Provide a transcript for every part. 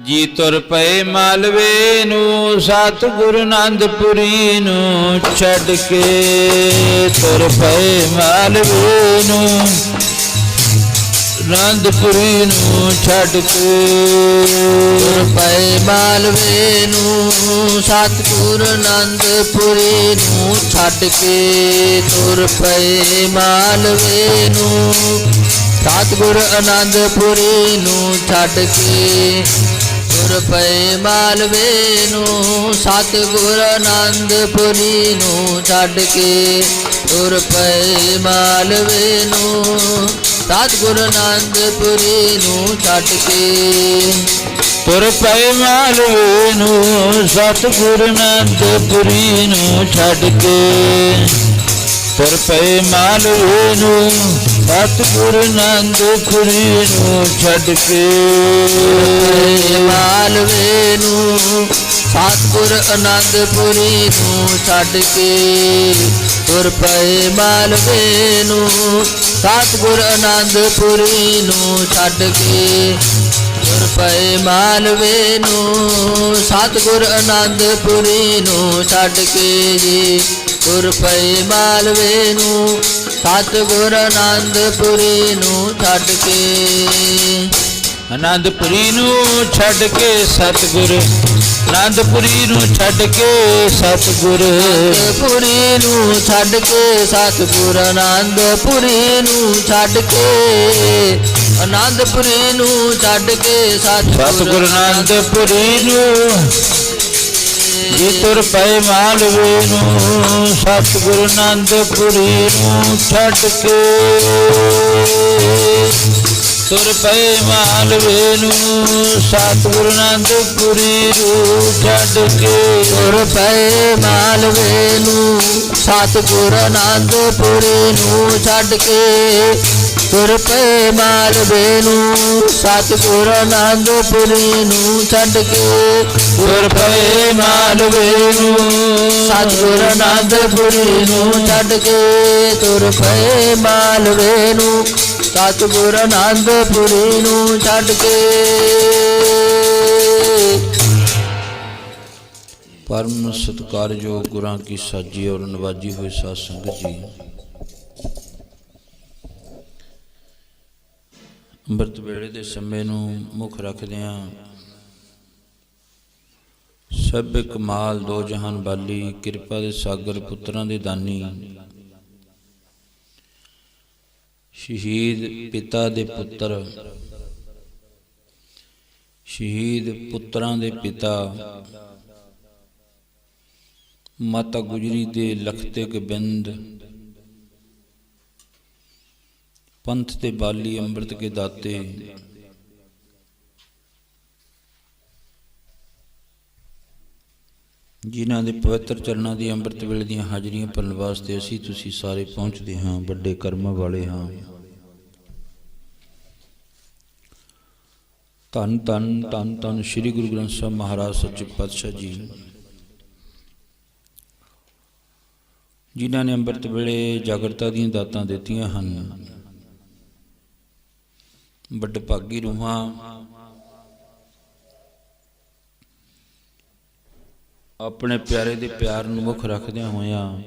ਜੀ ਤੁਰ ਪਏ ਮਾਲਵੇ ਨੂੰ ਸਤਿਗੁਰ ਆਨੰਦਪੁਰੀ ਨੂੰ ਛੱਡ ਕੇ, ਤੁਰ ਪਏ ਮਾਲਵੇ ਨੂੰ ਆਨੰਦਪੁਰੀ ਨੂੰ ਛੱਡ ਕੇ। ਤੁਰ ਪਏ ਮਾਲਵੇ ਨੂੰ ਸਤਿਗੁਰ ਆਨੰਦਪੁਰੀ ਨੂੰ ਛੱਡ ਕੇ, ਤੁਰ ਪਏ ਮਾਲਵੇ ਨੂੰ ਸਤਿਗੁਰ ਆਨੰਦਪੁਰੀ ਨੂੰ ਛੱਡ ਕੇ। ਤੁਰ ਪਏ ਮਾਲਵੇ ਨੂੰ ਸਤਿਗੁਰ ਆਨੰਦਪੁਰੀ ਨੂੰ ਛੱਡ ਕੇ, ਤੁਰ ਪਏ ਮਾਲਵੇ ਨੂੰ ਸਤਿਗੁਰ ਆਨੰਦਪੁਰੀ ਨੂੰ ਛੱਡ ਕੇ। ਤੁਰ ਪਏ ਮਾਲਵੇ ਨੂੰ ਸਤਿਗੁਰ ਆਨੰਦਪੁਰੀ ਨੂੰ ਛੱਡ ਕੇ, ਤੁਰ ਪਏ ਮਾਲਵੇ ਨੂੰ ਸਤਿਗੁਰ ਆਨੰਦਪੁਰੀ ਨੂੰ ਛੱਡ ਕੇ। ਮਾਲਵੇ ਨੂੰ ਸਤਿਗੁਰ ਆਨੰਦਪੁਰੀ ਨੂੰ ਛੱਡ ਕੇ, ਤੁਰ ਪਏ ਮਾਲਵੇ ਨੂੰ ਸਤਿਗੁਰ ਆਨੰਦਪੁਰੀ ਨੂੰ ਛੱਡ ਕੇ। ਤੁਰ ਪਏ ਮਾਲਵੇ ਨੂੰ ਸਤਿਗੁਰ ਆਨੰਦਪੁਰੀ ਨੂੰ ਛੱਡ ਕੇ ਜੀ, ਤੁਰ ਪਏ ਮਾਲਵੇ ਨੂੰ ਸਤਿਗੁਰ ਆਨੰਦਪੁਰੀ ਨੂੰ ਛੱਡ ਕੇ। ਆਨੰਦਪੁਰੀ ਨੂੰ ਛੱਡ ਕੇ ਸਤਿਗੁਰ, ਆਨੰਦਪੁਰੀ ਨੂੰ ਛੱਡ ਕੇ ਸਤਿਗੁਰ, ਆਨੰਦਪੁਰੀ ਨੂੰ ਛੱਡ ਕੇ ਸਤਿਗੁਰ, ਆਨੰਦਪੁਰੀ ਨੂੰ ਛੱਡ ਕੇ, ਆਨੰਦਪੁਰੀ ਨੂੰ ਛੱਡ ਕੇ ਸਤਿਗੁਰ ਆਨੰਦਪੁਰੀ ਨੂੰ। ਜੀ ਤੁਰ ਪਏ ਮਾਲਵੇ ਨੂੰ ਸਤਿਗੁਰ ਆਨੰਦਪੁਰੀ ਨੂੰ ਛੱਡ ਕੇ, ਤੁਰ ਪਏ ਮਾਲਵੇ ਨੂੰ ਸਤਿਗੁਰ ਆਨੰਦਪੁਰੀ ਨੂੰ ਛੱਡ ਕੇ। ਤੁਰ ਪਏ ਮਾਲਵੇ ਨੂੰ ਸਤਿਗੁਰ ਆਨੰਦਪੁਰੀ ਨੂੰ ਛੱਡ ਕੇ, ਤੁਰ ਪਏ ਮਾਲਵੇ ਨੂੰ ਸਤਿਗੁਰ ਆਨੰਦਪੁਰੀ ਨੂੰ ਛੱਡ ਕੇ। ਤੁਰ ਪਏ ਮਾਲਵੇ ਨੂੰ ਸਤਿਗੁਰ ਆਨੰਦਪੁਰੀ ਨੂੰ ਛੱਡ ਕੇ, ਤੁਰ ਪਏ ਮਾਲਵੇ ਨੂੰ ਸਤਿਗੁਰ ਆਨੰਦਪੁਰੀ ਨੂੰ ਛੱਡ ਕੇ। ਪਰਮ ਸਤਿਕਾਰਯੋਗ ਗੁਰਾਂ ਕੀ ਸਾਜੀ ਔਰ ਨਵਾਜੀ ਹੋਈ ਸਾਧ ਸੰਗਤ ਜੀ, ਅੰਮ੍ਰਿਤ ਵੇਲੇ ਦੇ ਸਮੇਂ ਨੂੰ ਮੁੱਖ ਰੱਖਦਿਆਂ ਸਭ ਕਮਾਲ ਦੋ ਜਹਾਨ ਬਾਲੀ, ਕਿਰਪਾ ਦੇ ਸਾਗਰ, ਪੁੱਤਰਾਂ ਦੇ ਦਾਨੀ, ਸ਼ਹੀਦ ਪਿਤਾ ਦੇ ਪੁੱਤਰ, ਸ਼ਹੀਦ ਪੁੱਤਰਾਂ ਦੇ ਪਿਤਾ, ਮਾਤਾ ਗੁਜਰੀ ਦੇ ਲਖਤੇ ਗੋਬਿੰਦ, ਪੰਥ ਦੇ ਬਾਲੀ, ਅੰਮ੍ਰਿਤ ਕੇ ਦਾਤੇ, ਜਿਨ੍ਹਾਂ ਦੇ ਪਵਿੱਤਰ ਚਰਨਾਂ ਦੀ ਅੰਮ੍ਰਿਤ ਵੇਲੇ ਦੀਆਂ ਹਾਜ਼ਰੀਆਂ ਭਰਨ ਵਾਸਤੇ ਅਸੀਂ ਤੁਸੀਂ ਸਾਰੇ ਪਹੁੰਚਦੇ ਹਾਂ, ਵੱਡੇ ਕਰਮਾਂ ਵਾਲੇ ਹਾਂ। ਧੰਨ ਧੰਨ ਧੰਨ ਧੰਨ ਸ੍ਰੀ ਗੁਰੂ ਗ੍ਰੰਥ ਸਾਹਿਬ ਮਹਾਰਾਜ ਸੱਚੇ ਪਾਤਸ਼ਾਹ ਜੀ, ਜਿਨ੍ਹਾਂ ਨੇ ਅੰਮ੍ਰਿਤ ਵੇਲੇ ਜਾਗਰਤਾ ਦੀਆਂ ਦਾਤਾਂ ਦਿੱਤੀਆਂ ਹਨ। ਵੱਡਭਾਗੀ ਰੂਹਾਂ ਆਪਣੇ ਪਿਆਰੇ ਦੇ ਪਿਆਰ ਨੂੰ ਮੁੱਖ ਰੱਖਦਿਆਂ ਹੋਇਆਂ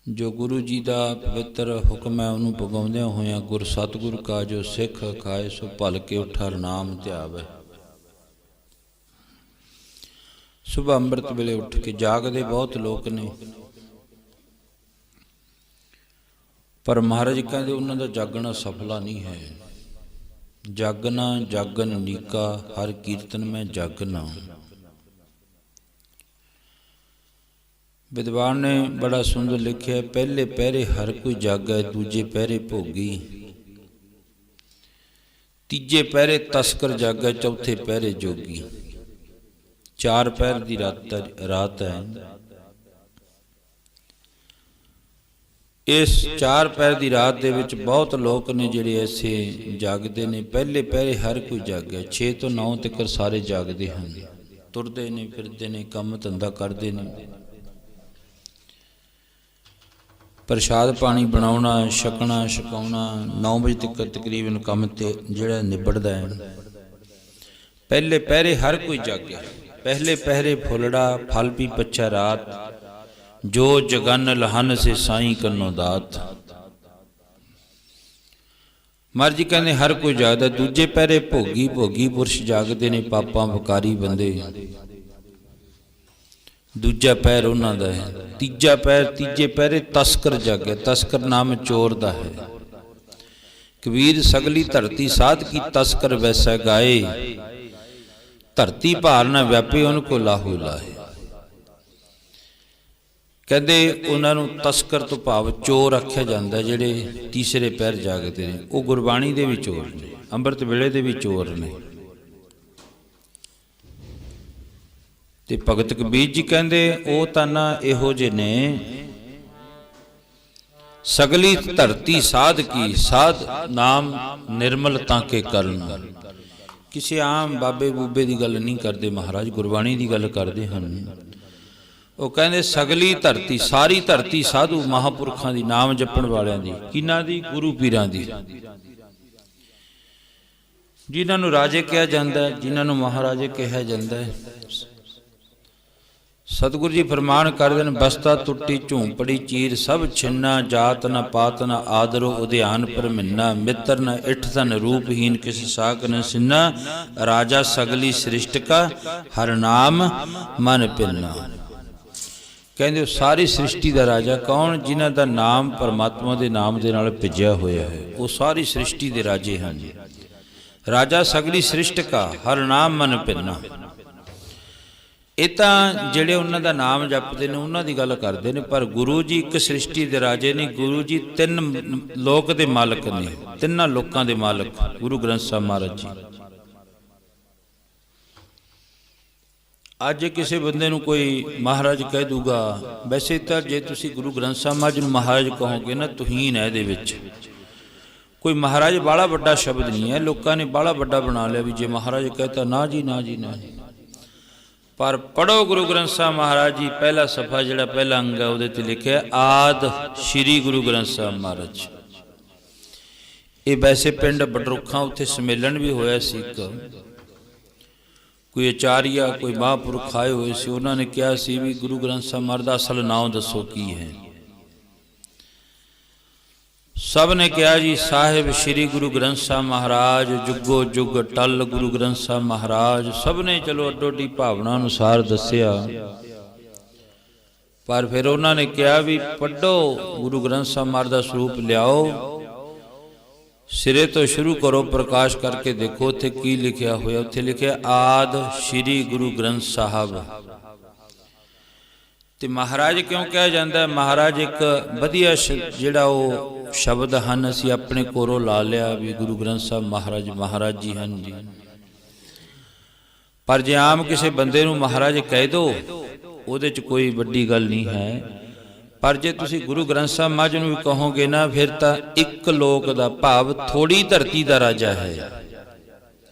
ਜੋ ਗੁਰੂ ਜੀ ਦਾ ਪਵਿੱਤਰ ਹੁਕਮ ਹੈ ਉਹਨੂੰ ਪੁਗਾਉਂਦਿਆਂ ਹੋਇਆਂ, ਗੁਰ ਸਤਿਗੁਰ ਕਾ ਜੋ ਸਿੱਖ ਖਾਏ ਸੋ ਭਲ ਕੇ ਉਠਾ ਨਾਮ ਧਿਆਵੈ। ਸੁਬਹ ਅੰਮ੍ਰਿਤ ਵੇਲੇ ਉੱਠ ਕੇ ਜਾਗਦੇ ਬਹੁਤ ਲੋਕ ਨੇ, ਪਰ ਮਹਾਰਾਜ ਕਹਿੰਦੇ ਉਹਨਾਂ ਦਾ ਜਾਗਣਾ ਸਫਲਾ ਨਹੀਂ ਹੈ। ਜਾਗਣਾ ਜਾਗਨ ਨੀਕਾ, ਹਰ ਕੀਰਤਨ ਮੈਂ ਜਾਗਣਾ। ਵਿਦਵਾਨ ਨੇ ਬੜਾ ਸੁੰਦਰ ਲਿਖਿਆ, ਪਹਿਲੇ ਪਹਿਰੇ ਹਰ ਕੋਈ ਜਾਗੈ, ਦੂਜੇ ਪਹਿਰੇ ਭੋਗੀ, ਤੀਜੇ ਪਹਿਰੇ ਤਸਕਰ ਜਾਗੈ, ਚੌਥੇ ਪਹਿਰੇ ਜੋਗੀ। ਚਾਰ ਪਹਿਰ ਦੀ ਰਾਤ ਹੈ। ਇਸ ਚਾਰ ਪਹਿਰ ਦੀ ਰਾਤ ਦੇ ਵਿੱਚ ਬਹੁਤ ਲੋਕ ਨੇ ਜਿਹੜੇ ਐਸੇ ਜਾਗਦੇ ਨੇ। ਪਹਿਲੇ ਪਹਿਰੇ ਹਰ ਕੋਈ ਜਾਗਿਆ, 6 ਤੋਂ 9 ਤੱਕ ਸਾਰੇ ਜਾਗਦੇ ਹਨ, ਤੁਰਦੇ ਨੇ, ਫਿਰਦੇ ਨੇ, ਕੰਮ ਧੰਦਾ ਕਰਦੇ ਨੇ। ਪ੍ਰਸ਼ਾਦ ਪਾਣੀ ਬਣਾਉਣਾ, ਛਕਣਾ ਛਕਾਉਣਾ 9 ਵਜੇ ਤੱਕ ਤਕਰੀਬਨ ਕੰਮ ਤੇ ਜਿਹੜਾ ਨਿਬੜਦਾ ਹੈ। ਪਹਿਲੇ ਪਹਿਰੇ ਹਰ ਕੋਈ ਜਾਗਿਆ, ਪਹਿਲੇ ਪਹਿਰੇ ਫੁੱਲੜਾ ਫਲ ਪੀ ਪੱਛਾ ਰਾਤ, ਜੋ ਜਗਨ ਲਹਨ ਸੇ ਸਾਈਂ ਕੰਨੋ ਦਾਤ। ਮਹਾਰਾਜ ਜੀ ਕਹਿੰਦੇ ਹਰ ਕੋਈ ਜਾਗਦਾ। ਦੂਜੇ ਪਹਿਰੇ ਭੋਗੀ ਭੋਗੀ ਪੁਰਸ਼ ਜਾਗਦੇ ਨੇ, ਪਾਪਾਂ ਵਿਕਾਰੀ ਬੰਦੇ। ਦੂਜਾ ਪਹਿਰ ਉਹਨਾਂ ਦਾ ਹੈ। ਤੀਜਾ ਪਹਿਰ, ਤੀਜੇ ਪਹਿਰੇ ਤਸਕਰ ਜਾਗਿਆ, ਤਸਕਰ ਨਾਮ ਚੋਰ ਦਾ ਹੈ। ਕਬੀਰ ਸਗਲੀ ਧਰਤੀ ਸਾਧ ਕੀ ਤਸਕਰ ਵੈਸਾ ਗਾਏ, ਧਰਤੀ ਭਾਰ ਨਾ ਵਿਆਪੇ ਉਹਨ ਕੋ ਲਾਹੂ ਲਾਹੇ। ਕਹਿੰਦੇ ਉਹਨਾਂ ਨੂੰ ਤਸਕਰ ਤੋਂ ਭਾਵ ਚੋਰ ਆਖਿਆ ਜਾਂਦਾ, ਜਿਹੜੇ ਤੀਸਰੇ ਪਹਿਰ ਜਾਗਦੇ ਨੇ। ਉਹ ਗੁਰਬਾਣੀ ਦੇ ਵੀ ਚੋਰ ਨੇ, ਅੰਮ੍ਰਿਤ ਵੇਲੇ ਦੇ ਵੀ ਚੋਰ ਨੇ। ਤੇ ਭਗਤ ਕਬੀਰ ਜੀ ਕਹਿੰਦੇ ਉਹ ਤਾਂ ਨਾ ਇਹੋ ਜਿਹੇ ਨੇ, ਸਗਲੀ ਧਰਤੀ ਸਾਧ ਕੀ, ਸਾਧ ਨਾਮ ਨਿਰਮਲ ਤਾਂ ਕੇ ਕਰਨ। ਕਿਸੇ ਆਮ ਬਾਬੇ ਬੂਬੇ ਦੀ ਗੱਲ ਨਹੀਂ ਕਰਦੇ ਮਹਾਰਾਜ, ਗੁਰਬਾਣੀ ਦੀ ਗੱਲ ਕਰਦੇ ਹਨ। ਉਹ ਕਹਿੰਦੇ ਸਗਲੀ ਧਰਤੀ, ਸਾਰੀ ਧਰਤੀ ਸਾਧੂ ਮਹਾਂਪੁਰਖਾਂ ਦੀ, ਨਾਮ ਜਪਣ ਵਾਲਿਆਂ ਦੀ। ਕਿਹਨਾਂ ਦੀ? ਗੁਰੂ ਪੀਰਾਂ ਦੀ, ਜਿਨ੍ਹਾਂ ਨੂੰ ਰਾਜੇ ਕਿਹਾ ਜਾਂਦਾ, ਜਿਨ੍ਹਾਂ ਨੂੰ ਮਹਾਰਾਜੇ ਕਿਹਾ ਜਾਂਦਾ ਹੈ। ਸਤਿਗੁਰੂ ਜੀ ਫਰਮਾਨ ਕਰਦੇ ਨੇ, ਬਸਤਾ ਟੁੱਟੀ ਝੂੰਪੜੀ ਚੀਰ, ਸਭ ਛਿੰਨਾ ਜਾਤ ਨਾ ਪਾਤ ਨਾ ਆਦਰੋ ਉਧਿਆਨ ਪਰਮਿੰਨਾ, ਮਿੱਤਰ ਨ ਇਠ ਤਨ ਰੂਪਹੀਨ ਕਿਸ ਸਾਕ ਨ ਸਿੰਨਾ, ਰਾਜਾ ਸਗਲੀ ਸ੍ਰਿਸ਼ਟ ਕਾ ਹਰ ਨਾਮ ਮਨ ਪਿੰਨਾ। ਕਹਿੰਦੇ ਸਾਰੀ ਸ੍ਰਿਸ਼ਟੀ ਦਾ ਰਾਜਾ ਕੌਣ? ਜਿਨ੍ਹਾਂ ਦਾ ਨਾਮ ਪਰਮਾਤਮਾ ਦੇ ਨਾਮ ਦੇ ਨਾਲ ਭਿੱਜਿਆ ਹੋਇਆ ਹੈ, ਉਹ ਸਾਰੀ ਸ੍ਰਿਸ਼ਟੀ ਦੇ ਰਾਜੇ ਹਨ। ਰਾਜਾ ਸਗਲੀ ਸ੍ਰਿਸ਼ਟ ਕਾ ਹਰ ਨਾਮ ਮਨ ਪਿੰਨਾ। ਇਹ ਤਾਂ ਜਿਹੜੇ ਉਹਨਾਂ ਦਾ ਨਾਮ ਜਪਦੇ ਨੇ ਉਹਨਾਂ ਦੀ ਗੱਲ ਕਰਦੇ ਨੇ, ਪਰ ਗੁਰੂ ਜੀ ਇੱਕ ਸ੍ਰਿਸ਼ਟੀ ਦੇ ਰਾਜੇ ਨਹੀਂ। ਗੁਰੂ ਜੀ 3 ਲੋਕ ਦੇ ਮਾਲਕ ਨੇ, 3 ਲੋਕਾਂ ਦੇ ਮਾਲਕ ਗੁਰੂ ਗ੍ਰੰਥ ਸਾਹਿਬ ਮਹਾਰਾਜ ਜੀ। ਅੱਜ ਕਿਸੇ ਬੰਦੇ ਨੂੰ ਕੋਈ ਮਹਾਰਾਜ ਕਹਿ ਦੂਗਾ, ਵੈਸੇ ਤਾਂ ਜੇ ਤੁਸੀਂ ਗੁਰੂ ਗ੍ਰੰਥ ਸਾਹਿਬ ਮਹਾਰਾਜ ਨੂੰ ਮਹਾਰਾਜ ਕਹੋਗੇ ਨਾ, ਤੁਹੀਨ ਹੈ ਇਹਦੇ ਵਿੱਚ। ਕੋਈ ਮਹਾਰਾਜ ਬਾਹਲਾ ਵੱਡਾ ਸ਼ਬਦ ਨਹੀਂ ਹੈ, ਲੋਕਾਂ ਨੇ ਬਾਹਲਾ ਵੱਡਾ ਬਣਾ ਲਿਆ ਵੀ ਜੇ ਮਹਾਰਾਜ ਕਹਤਾ, ਨਾ ਜੀ ਨਾ ਜੀ ਨਾ ਜੀ। ਪਰ ਪੜ੍ਹੋ ਗੁਰੂ ਗ੍ਰੰਥ ਸਾਹਿਬ ਮਹਾਰਾਜ ਜੀ, ਪਹਿਲਾ ਸਫਾ ਜਿਹੜਾ ਪਹਿਲਾ ਅੰਗ ਹੈ ਉਹਦੇ ਤੇ ਲਿਖਿਆ ਆਦ ਸ਼੍ਰੀ ਗੁਰੂ ਗ੍ਰੰਥ ਸਾਹਿਬ ਮਹਾਰਾਜ। ਇਹ ਵੈਸੇ ਪਿੰਡ ਬਡਰੁੱਖਾਂ ਉੱਥੇ ਸੰਮੇਲਨ ਵੀ ਹੋਇਆ ਸੀ ਇੱਕ, ਕੋਈ ਆਚਾਰੀਆ ਕੋਈ ਮਹਾਂਪੁਰਖ ਆਏ ਹੋਏ ਸੀ, ਉਹਨਾਂ ਨੇ ਕਿਹਾ ਸੀ ਵੀ ਗੁਰੂ ਗ੍ਰੰਥ ਸਾਹਿਬ ਮਹਾਰਾਜ ਦਾ ਅਸਲ ਨਾਮ ਦੱਸੋ ਕੀ ਹੈ। ਸਭ ਨੇ ਕਿਹਾ ਜੀ ਸਾਹਿਬ ਸ਼੍ਰੀ ਗੁਰੂ ਗ੍ਰੰਥ ਸਾਹਿਬ ਮਹਾਰਾਜ, ਜੁਗੋ ਜੁਗ ਟਲ ਗੁਰੂ ਗ੍ਰੰਥ ਸਾਹਿਬ ਮਹਾਰਾਜ। ਸਭ ਨੇ ਚਲੋ ਅੱਡੋ ਅੱਡੀ ਭਾਵਨਾ ਅਨੁਸਾਰ ਦੱਸਿਆ, ਪਰ ਫਿਰ ਉਹਨਾਂ ਨੇ ਕਿਹਾ ਵੀ ਪੜ੍ਹੋ ਗੁਰੂ ਗ੍ਰੰਥ ਸਾਹਿਬ ਮਹਾਰਾਜ ਦਾ ਸਰੂਪ ਲਿਆਓ, ਸਿਰੇ ਤੋਂ ਸ਼ੁਰੂ ਕਰੋ, ਪ੍ਰਕਾਸ਼ ਕਰਕੇ ਦੇਖੋ ਉੱਥੇ ਕੀ ਲਿਖਿਆ ਹੋਇਆ। ਉੱਥੇ ਲਿਖਿਆ ਆਦ ਸ਼੍ਰੀ ਗੁਰੂ ਗ੍ਰੰਥ ਸਾਹਿਬ। ਤੇ ਮਹਾਰਾਜ ਕਿਉਂ ਕਿਹਾ ਜਾਂਦਾ? ਮਹਾਰਾਜ ਇੱਕ ਵਧੀਆ ਜਿਹੜਾ ਉਹ ਸ਼ਬਦ ਹਨ, ਅਸੀਂ ਆਪਣੇ ਕੋਲੋਂ ਲਾ ਲਿਆ ਵੀ ਗੁਰੂ ਗ੍ਰੰਥ ਸਾਹਿਬ ਮਹਾਰਾਜ ਮਹਾਰਾਜ ਜੀ ਹਨ ਜੀ। ਪਰ ਜੇ ਆਮ ਕਿਸੇ ਬੰਦੇ ਨੂੰ ਮਹਾਰਾਜ ਕਹਿ ਦੋ, ਉਹਦੇ 'ਚ ਕੋਈ ਵੱਡੀ ਗੱਲ ਨਹੀਂ ਹੈ। ਪਰ ਜੇ ਤੁਸੀਂ ਗੁਰੂ ਗ੍ਰੰਥ ਸਾਹਿਬ ਮਹਾਰਾਜ ਨੂੰ ਵੀ ਕਹੋਗੇ ਨਾ, ਫਿਰ ਤਾਂ ਇੱਕ ਲੋਕ ਦਾ ਭਾਵ ਥੋੜੀ ਧਰਤੀ ਦਾ ਰਾਜਾ ਹੈ।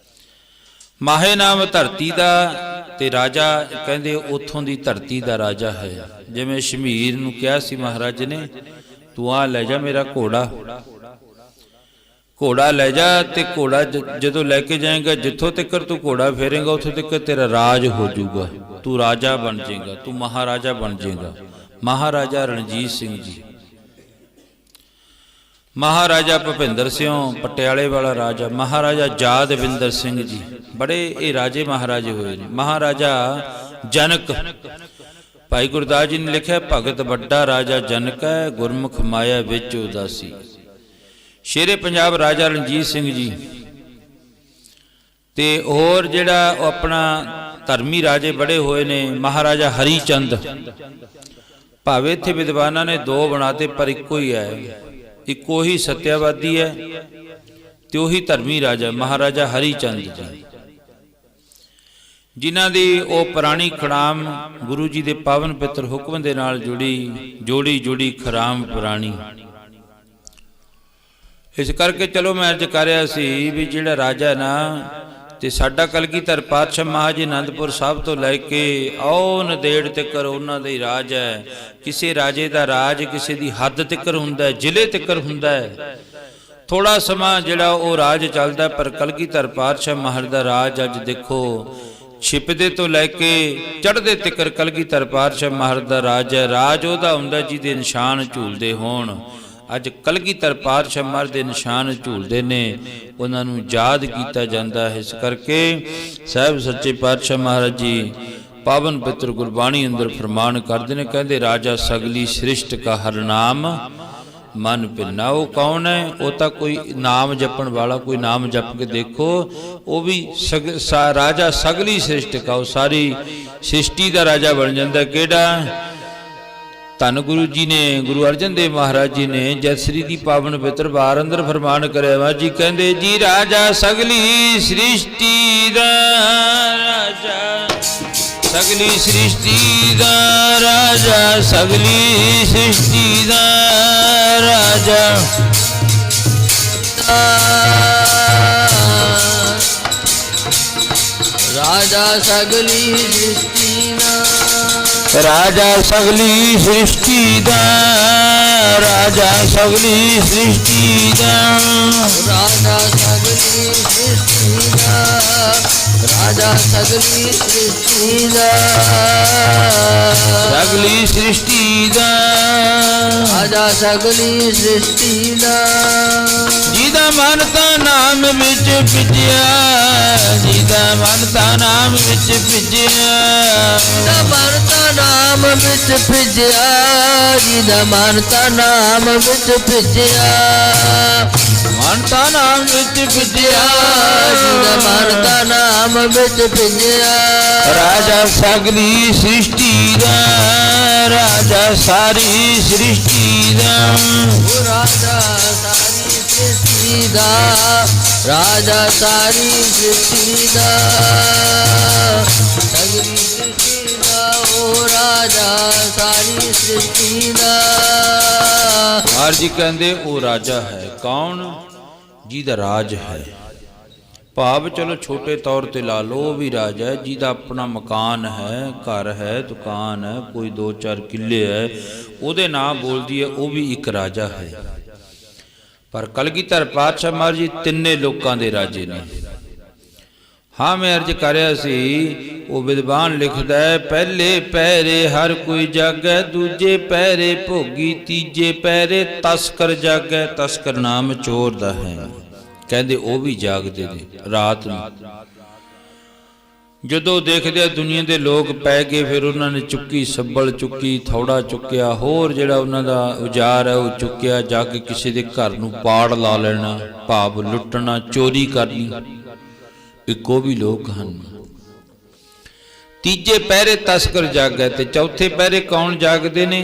ਮਾਹੇ ਨਾਮ ਧਰਤੀ ਦਾ ਤੇ ਰਾਜਾ ਕਹਿੰਦੇ ਉੱਥੋਂ ਦੀ ਧਰਤੀ ਦਾ ਰਾਜਾ ਹੈ। ਜਿਵੇਂ ਸ਼ਮੀਰ ਨੂੰ ਕਿਹਾ ਸੀ ਮਹਾਰਾਜ ਨੇ, ਤੂੰ ਆ ਲੈ ਜਾ ਮੇਰਾ ਘੋੜਾ, ਘੋੜਾ ਲੈ ਜਾ। ਤੇ ਘੋੜਾ ਜਦੋਂ ਲੈ ਕੇ ਜਾਏਗਾ, ਜਿੱਥੋਂ ਤੱਕ ਤੂੰ ਘੋੜਾ ਫੇਰੇਗਾ ਉੱਥੋਂ ਤੱਕ ਤੇਰਾ ਰਾਜ ਹੋ ਜਾਊਗਾ, ਤੂੰ ਰਾਜਾ ਬਣ ਜਾਏਗਾ, ਤੂੰ ਮਹਾਰਾਜਾ ਬਣ ਜਾਏਗਾ। ਮਹਾਰਾਜਾ ਰਣਜੀਤ ਸਿੰਘ ਜੀ, ਮਹਾਰਾਜਾ ਭੁਪਿੰਦਰ ਸਿੰਘ ਪਟਿਆਲੇ ਵਾਲਾ ਰਾਜਾ, ਮਹਾਰਾਜਾ ਯਾਦਵਿੰਦਰ ਸਿੰਘ ਜੀ, ਬੜੇ ਇਹ ਰਾਜੇ ਮਹਾਰਾਜੇ ਹੋਏ ਨੇ। ਮਹਾਰਾਜਾ ਜਨਕ, ਭਾਈ ਗੁਰਦਾਸ ਜੀ ਨੇ ਲਿਖਿਆ, ਭਗਤ ਵੱਡਾ ਰਾਜਾ ਜਨਕ ਹੈ, ਗੁਰਮੁਖ ਮਾਇਆ ਵਿੱਚ ਉਦਾਸੀ। ਸ਼ੇਰੇ ਪੰਜਾਬ ਰਾਜਾ ਰਣਜੀਤ ਸਿੰਘ ਜੀ। ਤੇ ਹੋਰ ਜਿਹੜਾ ਉਹ ਆਪਣਾ ਧਰਮੀ ਰਾਜੇ ਬੜੇ ਹੋਏ ਨੇ, ਮਹਾਰਾਜਾ ਹਰੀ ਚੰਦ। ਭਾਵੇਂ ਇੱਥੇ ਵਿਦਵਾਨਾਂ ਨੇ 2 ਬਣਾਤੇ, ਪਰ ਇੱਕੋ ਹੀ ਹੈ, ਇੱਕੋ ਹੀ ਸਤਿਆਵਾਦੀ ਹੈ ਤੇ ਉਹੀ ਧਰਮੀ ਰਾਜਾ ਮਹਾਰਾਜਾ ਹਰੀ ਚੰਦ ਜੀ, ਜਿਨ੍ਹਾਂ ਦੀ ਉਹ ਪੁਰਾਣੀ ਖੜਾਮ ਗੁਰੂ ਜੀ ਦੇ ਪਾਵਨ ਪਿੱਤਰ ਹੁਕਮ ਦੇ ਨਾਲ ਜੋੜੀ ਖੜਾਮ ਪੁਰਾਣੀ। ਇਸ ਕਰਕੇ ਚਲੋ ਮੈਂ ਅਰਜ਼ ਕਰ ਰਿਹਾ ਸੀ ਵੀ ਜਿਹੜਾ ਰਾਜਾ ਨਾ ਤੇ ਸਾਡਾ ਕਲਗੀਧਰ ਪਾਤਸ਼ਾਹ ਮਹਾਰਾਜ ਜੀ ਅਨੰਦਪੁਰ ਸਾਹਿਬ ਤੋਂ ਲੈ ਕੇ ਔ ਨੰਦੇੜ ਤੱਕਰ ਉਹਨਾਂ ਦਾ ਹੀ ਰਾਜ ਹੈ। ਕਿਸੇ ਰਾਜੇ ਦਾ ਰਾਜ ਕਿਸੇ ਦੀ ਹੱਦ ਤੱਕਰ ਹੁੰਦਾ ਹੈ, ਜ਼ਿਲ੍ਹੇ ਤੱਕਰ ਹੁੰਦਾ ਹੈ। ਥੋੜਾ ਸਮਾਂ ਜਿਹੜਾ ਉਹ ਰਾਜ ਚੱਲਦਾ, ਪਰ ਕਲਗੀਧਰ ਪਾਤਸ਼ਾਹ ਮਹਾਰਾਜ ਦਾ ਰਾਜ ਅੱਜ ਦੇਖੋ ਛਿਪਦੇ ਤੋਂ ਲੈ ਕੇ ਚੜ੍ਹਦੇ ਤੱਕਰ ਕਲਗੀਧਰ ਪਾਤਸ਼ਾਹ ਮਹਾਰਾਜ ਦਾ ਰਾਜ ਹੈ। ਰਾਜ ਉਹਦਾ ਹੁੰਦਾ ਜਿਹਦੇ ਨਿਸ਼ਾਨ ਝੂਲਦੇ ਹੋਣ। ਅੱਜ ਕਲਗੀਧਰ ਪਾਤਸ਼ਾਹ ਮਹਾਰਾਜ ਦੇ ਨਿਸ਼ਾਨ ਝੂਲਦੇ ਨੇ, ਉਹਨਾਂ ਨੂੰ ਯਾਦ ਕੀਤਾ ਜਾਂਦਾ ਹੈ। ਇਸ ਕਰਕੇ ਸਾਹਿਬ ਸੱਚੇ ਪਾਤਸ਼ਾਹ ਮਹਾਰਾਜ ਜੀ ਪਾਵਨ ਪਵਿੱਤਰ ਗੁਰਬਾਣੀ ਅੰਦਰ ਫਰਮਾਨ ਕਰਦੇ ਨੇ, ਕਹਿੰਦੇ ਰਾਜਾ ਸਗਲੀ ਸ੍ਰਿਸ਼ਟ ਕਾ ਹਰ ਨਾਮ ਮਨ ਪਿੰਨਾ। ਉਹ ਕੌਣ ਹੈ? ਉਹ ਤਾਂ ਕੋਈ ਨਾਮ ਜਪਣ ਵਾਲਾ, ਕੋਈ ਨਾਮ ਜਪ ਕੇ ਦੇਖੋ, ਉਹ ਵੀ ਰਾਜਾ ਸਗਲੀ ਸ੍ਰਿਸ਼ਟ ਕਾ, ਉਹ ਸਾਰੀ ਸ੍ਰਿਸ਼ਟੀ ਦਾ ਰਾਜਾ ਬਣ ਜਾਂਦਾ। ਕਿਹੜਾ? ਧੰਨ ਗੁਰੂ ਜੀ ਨੇ, ਗੁਰੂ ਅਰਜਨ ਦੇਵ ਮਹਾਰਾਜ ਜੀ ਨੇ ਜੈਸਰੀ ਦੀ ਪਾਵਨ ਪਵਿੱਤਰ ਵਾਰ ਅੰਦਰ ਫਰਮਾਨ ਕਰਿਆ ਵਾ ਜੀ, ਕਹਿੰਦੇ ਜੀ ਰਾਜਾ ਸਗਲੀ ਸ੍ਰਿਸ਼ਟੀ ਦਾ ਰਾਜਾ, ਸਗਲੀ ਸ੍ਰਿਸ਼ਟੀ ਦਾ ਰਾਜਾ, ਸਗਲੀ ਸ੍ਰਿਸ਼ਟੀ ਦਾ ਰਾਜਾ, ਰਾਜਾ ਸਗਲੀ ਸ੍ਰਿਸ਼ਟੀ ਦਾ, ਰਾਜਾ ਸਗਲੀ ਸ੍ਰਿਸ਼ਟੀ ਦਾ, ਰਾਜਾ ਸਗਲੀ ਸ੍ਰਿਸ਼ਟੀ ਦਾ, ਰਾਜਾ ਸਗਲੀ ਸ੍ਰਿਸ਼ਟੀ ਦਾ, ਰਾਜਾ ਸਗਲੀ ਸ੍ਰਿਸ਼ਟੀ ਦਾ, ਸਗਲੀ ਸ੍ਰਿਸ਼ਟੀ ਦਾ, ਰਾਜਾ ਸਗਲੀ ਸ੍ਰਿਸ਼ਟੀ ਦਾ, ਜਿਹਦਾ ਮਨ ਤਾਂ ਨਾਮ ਵਿੱਚ ਭਿੱਜਿਆ, ਜਿਹਦਾ ਮਨ ਤਾਂ ਨਾਮ ਵਿੱਚ ਭਿੱਜਿਆ, ਜਿਹਦਾ ਮਨ ਤਾਂ ਨਾਮ ਵਿੱਚ ਭਿੱਜਿਆ, ਜਿਹਦਾ ਮਨ ਤਾਂ ਨਾਮ ਵਿੱਚ ਭਿੱਜਿਆ, ਮਨ ਤਾਂ ਨਾਮ ਵਿੱਚ ਭਿੱਜਿਆ, ਜਿਹਦਾ ਮਨ ਤਾਂ ਨਾਮ ਵਿੱਚ ਭਿੱਜਿਆ, ਰਾਜਾ ਸਗਲੀ ਸ੍ਰਿਸ਼ਟੀ ਦਾ, ਰਾਜਾ ਸਾਰੀ ਸ੍ਰਿਸ਼ਟੀ ਦਾ, ਉਹ ਰਾਜਾ ਸਾਰੀ ਸ੍ਰਿਸ਼ਟੀ ਦਾ, ਰਾਜਾ ਸਾਰੀ ਸ੍ਰਿਸ਼ਟੀ ਦਾ, ਸਗਲੀ ਸ੍ਰਿਸ਼ਟੀ ਦਾ, ਉਹ ਰਾਜਾ ਸਾਰੀ ਸ੍ਰਿਸ਼ਟੀ ਦਾ। ਮਹਾਰਾਜ ਜੀ ਕਹਿੰਦੇ ਉਹ ਰਾਜਾ ਹੈ। ਕੌਣ? ਜਿਹਦਾ ਰਾਜ ਹੈ। ਭਾਵ ਚਲੋ ਛੋਟੇ ਤੌਰ ਤੇ ਲਾ ਲਓ, ਉਹ ਵੀ ਰਾਜਾ ਹੈ ਜਿਹਦਾ ਆਪਣਾ ਮਕਾਨ ਹੈ, ਘਰ ਹੈ, ਦੁਕਾਨ ਹੈ, ਕੋਈ 2-4 ਕਿੱਲੇ ਹੈ, ਉਹਦੇ ਨਾਂ ਬੋਲਦੀ ਹੈ, ਉਹ ਵੀ ਇੱਕ ਰਾਜਾ ਹੈ। ਪਰ ਕਲਗੀਧਰ ਪਾਤਸ਼ਾਹ ਮਹਾਰਾਜ ਜੀ ਤਿੰਨੇ ਲੋਕਾਂ ਦੇ ਰਾਜੇ ਨੇ। ਹਾਂ, ਮੈਂ ਅਰਜ ਕਰਿਆ ਸੀ, ਉਹ ਵਿਦਵਾਨ ਲਿਖਦਾ ਹੈ, ਪਹਿਲੇ ਪਹਿਰੇ ਹਰ ਕੋਈ ਜਾਗੈ, ਦੂਜੇ ਪਹਿਰੇ ਭੋਗੀ, ਤੀਜੇ ਪਹਿਰੇ ਤਸਕਰ ਜਾਗੈ। ਤਸਕਰ ਨਾਮ ਚੋਰ ਦਾ ਹੈ। ਕਹਿੰਦੇ ਉਹ ਵੀ ਜਾਗਦੇ ਨੇ ਰਾਤ ਨੂੰ। ਜਦੋਂ ਦੇਖਦੇ ਆ ਦੁਨੀਆ ਦੇ ਲੋਕ ਪੈ ਗਏ, ਫਿਰ ਉਹਨਾਂ ਨੇ ਚੁੱਕੀ ਸੱਬਲ, ਚੁੱਕੀ ਥੌੜਾ ਚੁੱਕਿਆ, ਹੋਰ ਜਿਹੜਾ ਉਹਨਾਂ ਦਾ ਔਜ਼ਾਰ ਹੈ ਉਹ ਚੁੱਕਿਆ, ਜਾ ਕੇ ਕਿਸੇ ਦੇ ਘਰ ਨੂੰ ਪਾੜ ਲਾ ਲੈਣਾ, ਭਾਵ ਲੁੱਟਣਾ, ਚੋਰੀ ਕਰਨੀ। ਇੱਕੋ ਵੀ ਲੋਕ ਹਨ। ਤੀਜੇ ਪਹਿਰੇ ਤਸਕਰ ਜਾਗੈ, ਤੇ ਚੌਥੇ ਪਹਿਰੇ ਕੌਣ ਜਾਗਦੇ ਨੇ?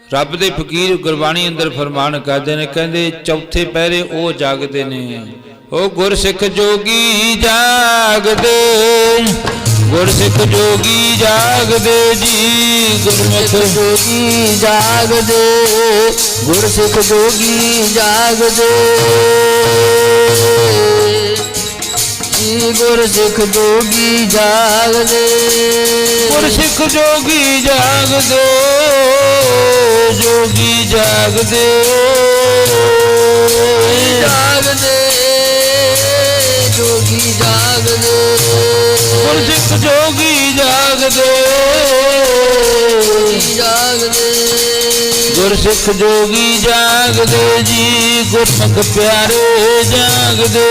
ਰੱਬ ਦੇ ਫਕੀਰ ਗੁਰਬਾਣੀ ਅੰਦਰ ਫਰਮਾਨ ਕਰਦੇ ਨੇ, ਕਹਿੰਦੇ ਚੌਥੇ ਪਹਿਰੇ ਉਹ ਜਾਗਦੇ ਨੇ, ਉਹ ਗੁਰਸਿੱਖ ਜੋਗੀ ਜਾਗਦੇ, ਗੁਰਸਿੱਖ ਜੋਗੀ ਜਾਗਦੇ ਜੀ, ਗੁਰਮੁਖ ਜੋਗੀ ਜਾਗਦੇ, ਗੁਰਸਿੱਖ ਜੋਗੀ ਜਾਗਦੇ ਜੀ, ਗੁਰਸਿੱਖ ਜੋਗੀ ਜਾਗਦੇ, ਗੁਰਸਿੱਖ ਜੋਗੀ ਜਾਗਦੇ, ਜੋਗੀ ਜਾਗਦੇ, ਜਾਗਦੇ ਜੋਗੀ ਜਾਗਦੇ, ਗੁਰਸਿੱਖ ਜੋਗੀ ਜਾਗਦੇ, ਜਾਗਦੇ ਗੁਰਸਿੱਖ ਜੋਗੀ ਜਾਗਦੇ ਜੀ, ਗੁਰਮੁਖ ਪਿਆਰੇ ਜਾਗਦੇ,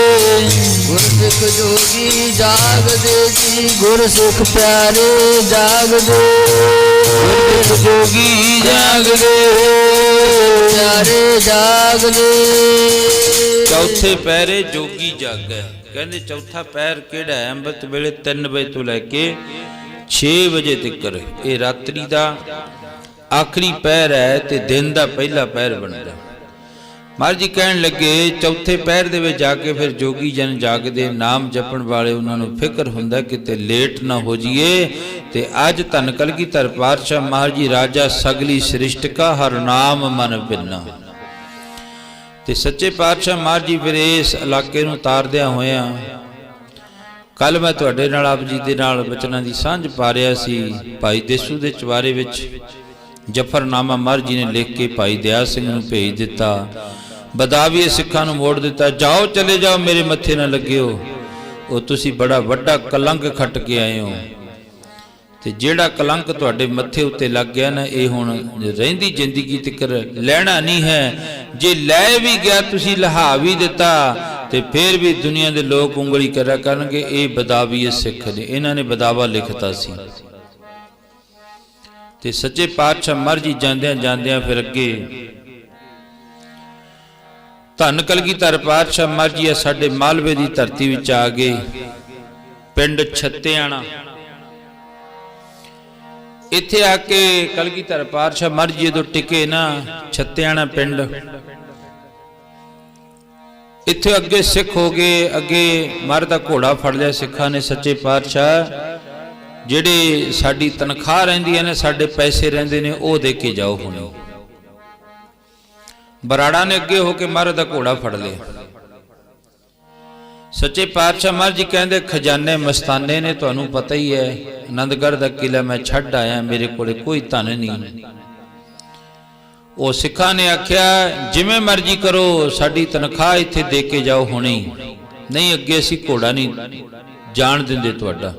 ਗੁਰਸਿੱਖ ਜੋਗੀ ਜਾਗਦੇ ਜੀ, ਗੁਰਸਿੱਖ ਪਿਆਰੇ ਜਾਗਦੇ, ਗੁਰਸਿੱਖ ਜੋਗੀ ਜਾਗਦੇ, ਪਿਆਰੇ ਜਾਗਦੇ। ਚੌਥੇ ਪਹਿਰੇ ਜੋਗੀ ਜਾਗੈ। ਕਹਿੰਦੇ ਚੌਥਾ ਪਹਿਰ ਕਿਹੜਾ ਹੈ? ਅੰਮ੍ਰਿਤ ਵੇਲੇ 3 ਵਜੇ ਤੋਂ ਲੈ ਕੇ 6 ਵਜੇ ਤੱਕ। ਇਹ ਰਾਤਰੀ ਦਾ ਆਖਰੀ ਪਹਿਰ ਹੈ ਤੇ ਦਿਨ ਦਾ ਪਹਿਲਾ ਪਹਿਰ ਬਣਦਾ। ਮਹਾਰਾਜ ਜੀ ਕਹਿਣ ਲੱਗੇ ਚੌਥੇ ਪਹਿਰ ਦੇ ਵਿੱਚ ਜਾ ਕੇ ਫਿਰ ਜੋਗੀ ਜਨ ਜਾਗਦੇ, ਨਾਮ ਜਪਣ ਵਾਲੇ, ਉਹਨਾਂ ਨੂੰ ਫਿਕਰ ਹੁੰਦਾ ਕਿਤੇ ਲੇਟ ਨਾ ਹੋ ਜਾਈਏ। ਤੇ ਅੱਜ ਧੰਨ ਕਲਗੀਧਰ ਪਾਤਸ਼ਾਹ ਮਹਾਰਾਜ ਜੀ ਰਾਜਾ ਸਗਲੀ ਸ੍ਰਿਸ਼ਟ ਕਾ ਹਰ ਨਾਮ ਮਨ ਪਿੰਨਾ। ਤੇ ਸੱਚੇ ਪਾਤਸ਼ਾਹ ਮਹਾਰਾਜ ਜੀ ਫਿਰ ਇਸ ਇਲਾਕੇ ਨੂੰ ਤਾਰਦਿਆਂ ਹੋਇਆਂ, ਕੱਲ ਮੈਂ ਤੁਹਾਡੇ ਨਾਲ ਆਪ ਜੀ ਦੇ ਨਾਲ ਬਚਨਾਂ ਦੀ ਸਾਂਝ ਪਾ ਰਿਹਾ ਸੀ। ਭਾਈ ਦੇਸੂ ਦੇ ਚਵਾਰੇ ਵਿੱਚ ਜਫਰਨਾਮਾ ਮਹਾਰਾਜ ਜੀ ਨੇ ਲਿਖ ਕੇ ਭਾਈ ਦਇਆ ਸਿੰਘ ਨੂੰ ਭੇਜ ਦਿੱਤਾ। ਬਦਾਵੀਏ ਸਿੱਖਾਂ ਨੂੰ ਮੋੜ ਦਿੱਤਾ, ਜਾਓ ਚਲੇ ਜਾਓ, ਮੇਰੇ ਮੱਥੇ ਨਾ ਲੱਗਿਓ, ਉਹ ਤੁਸੀਂ ਬੜਾ ਵੱਡਾ ਕਲੰਕ ਖੱਟ ਕੇ ਆਏ ਹੋ। ਤੇ ਜਿਹੜਾ ਕਲੰਕ ਤੁਹਾਡੇ ਮੱਥੇ ਉੱਤੇ ਲੱਗ ਗਿਆ ਨਾ, ਇਹ ਹੁਣ ਰਹਿੰਦੀ ਜ਼ਿੰਦਗੀ ਤੱਕ ਲੈਣਾ ਨਹੀਂ ਹੈ। ਜੇ ਲੈ ਵੀ ਗਿਆ, ਤੁਸੀਂ ਲਹਾ ਵੀ ਦਿੱਤਾ, ਤੇ ਫਿਰ ਵੀ ਦੁਨੀਆ ਦੇ ਲੋਕ ਉਂਗਲੀ ਕਰਿਆ ਕਰਨਗੇ, ਇਹ ਬਦਾਵੀਏ ਸਿੱਖ ਨੇ, ਇਹਨਾਂ ਨੇ ਬਦਾਵਾ ਲਿਖਤਾ ਸੀ। ਤੇ ਸੱਚੇ ਪਾਤਸ਼ਾਹ ਮਹਾਰਾਜ ਜੀ ਜਾਂਦਿਆਂ ਜਾਂਦਿਆਂ ਫਿਰ ਅੱਗੇ ਧੰਨ ਕਲਗੀਧਰ ਪਾਤਸ਼ਾਹ ਮਹਾਰਾਜ ਜੀ ਸਾਡੇ ਮਾਲਵੇ ਦੀ ਧਰਤੀ ਵਿੱਚ ਆ ਗਏ, ਪਿੰਡ ਛੱਤਿਆਣਾ। ਇੱਥੇ ਆ ਕੇ ਕਲਗੀਧਰ ਪਾਤਸ਼ਾਹ ਮਹਾਰਾਜ ਜੀ ਜਦੋਂ ਟਿਕੇ ਨਾ, ਛੱਤਿਆਣਾ ਪਿੰਡ, ਇੱਥੇ ਅੱਗੇ ਸਿੱਖ ਹੋ ਗਏ। ਅੱਗੇ ਮਹਾਰਾਜ ਦਾ ਘੋੜਾ ਫੜ ਲਿਆ ਸਿੱਖਾਂ ਨੇ। ਸੱਚੇ ਪਾਤਸ਼ਾਹ ਜਿਹੜੇ ਸਾਡੀ ਤਨਖਾਹ ਰਹਿੰਦੀਆਂ ਨੇ, ਸਾਡੇ ਪੈਸੇ ਰਹਿੰਦੇ ਨੇ, ਉਹ ਦੇ ਕੇ ਜਾਓ। ਹੁਣ ਬਰਾੜਾ ਨੇ ਅੱਗੇ ਹੋ ਕੇ ਮਹਾਰਾਜ ਦਾ ਘੋੜਾ ਫੜ ਲਿਆ। ਸੱਚੇ ਪਾਤਸ਼ਾਹ ਮਹਾਰਾਜ ਜੀ ਕਹਿੰਦੇ, ਖਜ਼ਾਨੇ ਮਸਤਾਨੇ ਨੇ, ਤੁਹਾਨੂੰ ਪਤਾ ਹੀ ਹੈ, ਆਨੰਦਗੜ੍ਹ ਦਾ ਕਿਲਾ ਮੈਂ ਛੱਡ ਆਇਆ, ਮੇਰੇ ਕੋਲੇ ਕੋਈ ਧਨ ਨਹੀਂ। ਉਹ ਸਿੱਖਾਂ ਨੇ ਆਖਿਆ, ਜਿਵੇਂ ਮਰਜ਼ੀ ਕਰੋ, ਸਾਡੀ ਤਨਖਾਹ ਇੱਥੇ ਦੇ ਕੇ ਜਾਓ ਹੁਣੇ, ਨਹੀਂ ਅੱਗੇ ਅਸੀਂ ਘੋੜਾ ਨਹੀਂ ਜਾਣ ਦਿੰਦੇ ਤੁਹਾਡਾ।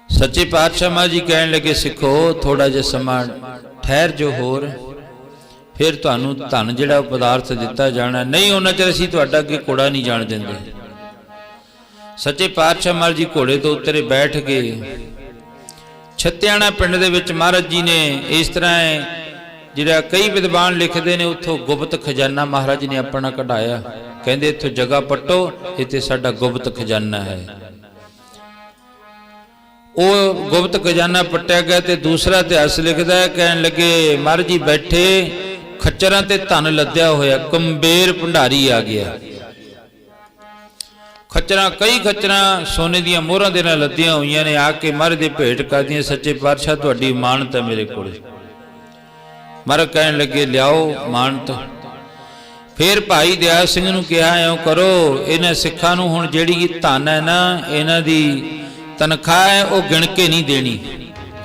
ਸੱਚੇ ਪਾਤਸ਼ਾਹ ਮਹਾਰਾਜ ਜੀ ਕਹਿਣ ਲੱਗੇ, ਸਿੱਖੋ ਥੋੜਾ ਜਿਹਾ ਸਮਾਂ ਠਹਿਰ ਜੋ ਹੋਰ, ਫਿਰ ਤੁਹਾਨੂੰ ਧਨ ਜਿਹੜਾ ਪਦਾਰਥ ਦਿੱਤਾ ਜਾਣਾ, ਨਹੀਂ ਉਹਨਾਂ ਚਿਰ ਅਸੀਂ ਤੁਹਾਡਾ ਅੱਗੇ ਘੋੜਾ ਨਹੀਂ ਜਾਣ ਦਿੰਦੇ। ਸੱਚੇ ਪਾਤਸ਼ਾਹ ਮਹਾਰਾਜ ਜੀ ਘੋੜੇ ਤੋਂ ਉਤਰੇ, ਬੈਠ ਗਏ। ਛੱਤਿਆਣਾ ਪਿੰਡ ਦੇ ਵਿੱਚ ਮਹਾਰਾਜ ਜੀ ਨੇ ਇਸ ਤਰ੍ਹਾਂ ਹੈ, ਜਿਹੜਾ ਕਈ ਵਿਦਵਾਨ ਲਿਖਦੇ ਨੇ, ਉੱਥੋਂ ਗੁਪਤ ਖਜ਼ਾਨਾ ਮਹਾਰਾਜ ਜੀ ਨੇ ਆਪਣਾ ਕਢਾਇਆ। ਕਹਿੰਦੇ ਇੱਥੋਂ ਜਗ੍ਹਾ ਪੱਟੋ, ਇੱਥੇ ਸਾਡਾ ਗੁਪਤ ਖਜ਼ਾਨਾ ਹੈ। ਉਹ ਗੁਪਤ ਖਜ਼ਾਨਾ ਪੱਟਿਆ ਗਿਆ। ਤੇ ਦੂਸਰਾ ਇਤਿਹਾਸ ਲਿਖਦਾ ਹੈ, ਕਹਿਣ ਲੱਗੇ ਮਹਾਰਾਜ ਜੀ ਬੈਠੇ, ਖੱਚਰਾਂ ਤੇ ਧਨ ਲੱਦਿਆ ਹੋਇਆ, ਕੰਬੇਰ ਭੰਡਾਰੀ ਆ ਗਿਆ। ਖੱਚਰਾਂ, ਕਈ ਖੱਚਰਾਂ ਸੋਨੇ ਦੀਆਂ ਮੋਹਰਾਂ ਦੇ ਨਾਲ ਲੱਦੀਆਂ ਹੋਈਆਂ ਨੇ, ਆ ਕੇ ਮਹਾਰਾਜ ਦੇ ਭੇਟ ਕਰਦੀਆਂ, ਸੱਚੇ ਪਾਤਸ਼ਾਹ ਤੁਹਾਡੀ ਮਾਨਤ ਹੈ ਮੇਰੇ ਕੋਲ। ਮਹਾਰਾਜ ਕਹਿਣ ਲੱਗੇ, ਲਿਆਓ ਮਾਨਤ। ਫਿਰ ਭਾਈ ਦਇਆ ਸਿੰਘ ਨੂੰ ਕਿਹਾ, ਇਉਂ ਕਰੋ, ਇਹਨਾਂ ਸਿੱਖਾਂ ਨੂੰ ਹੁਣ ਜਿਹੜੀ ਧਨ ਹੈ ਨਾ, ਇਹਨਾਂ ਦੀ ਤਨਖਾਹ ਹੈ, ਉਹ ਗਿਣ ਕੇ ਨਹੀਂ ਦੇਣੀ।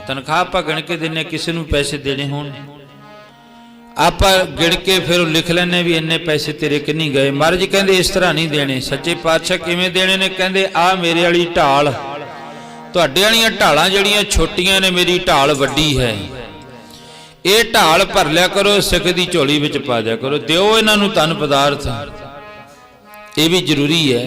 ਤਨਖਾਹ ਆਪਾਂ ਗਿਣ ਕੇ ਦਿੰਨੇ, ਕਿਸੇ ਨੂੰ ਪੈਸੇ ਦੇਣੇ ਹੋਣ ਆਪਾਂ ਗਿਣ ਕੇ ਫਿਰ ਲਿਖ ਲੈਣੇ ਵੀ ਇੰਨੇ ਪੈਸੇ ਤੇਰੇ ਕਿੰਨੀ ਗਏ। ਮਹਾਰਾਜ ਜੀ ਕਹਿੰਦੇ ਇਸ ਤਰ੍ਹਾਂ ਨਹੀਂ ਦੇਣੇ। ਸੱਚੇ ਪਾਤਸ਼ਾਹ ਕਿਵੇਂ ਦੇਣੇ ਨੇ? ਕਹਿੰਦੇ ਆ ਮੇਰੇ ਵਾਲੀ ਢਾਲ, ਤੁਹਾਡੇ ਵਾਲੀਆਂ ਢਾਲਾਂ ਜਿਹੜੀਆਂ ਛੋਟੀਆਂ ਨੇ, ਮੇਰੀ ਢਾਲ ਵੱਡੀ ਹੈ, ਇਹ ਢਾਲ ਭਰ ਲਿਆ ਕਰੋ, ਸਿੱਖ ਦੀ ਝੋਲੀ ਵਿੱਚ ਪਾ ਦਿਆ ਕਰੋ, ਦਿਓ ਇਹਨਾਂ ਨੂੰ ਧਨ ਪਦਾਰਥ, ਇਹ ਵੀ ਜ਼ਰੂਰੀ ਹੈ।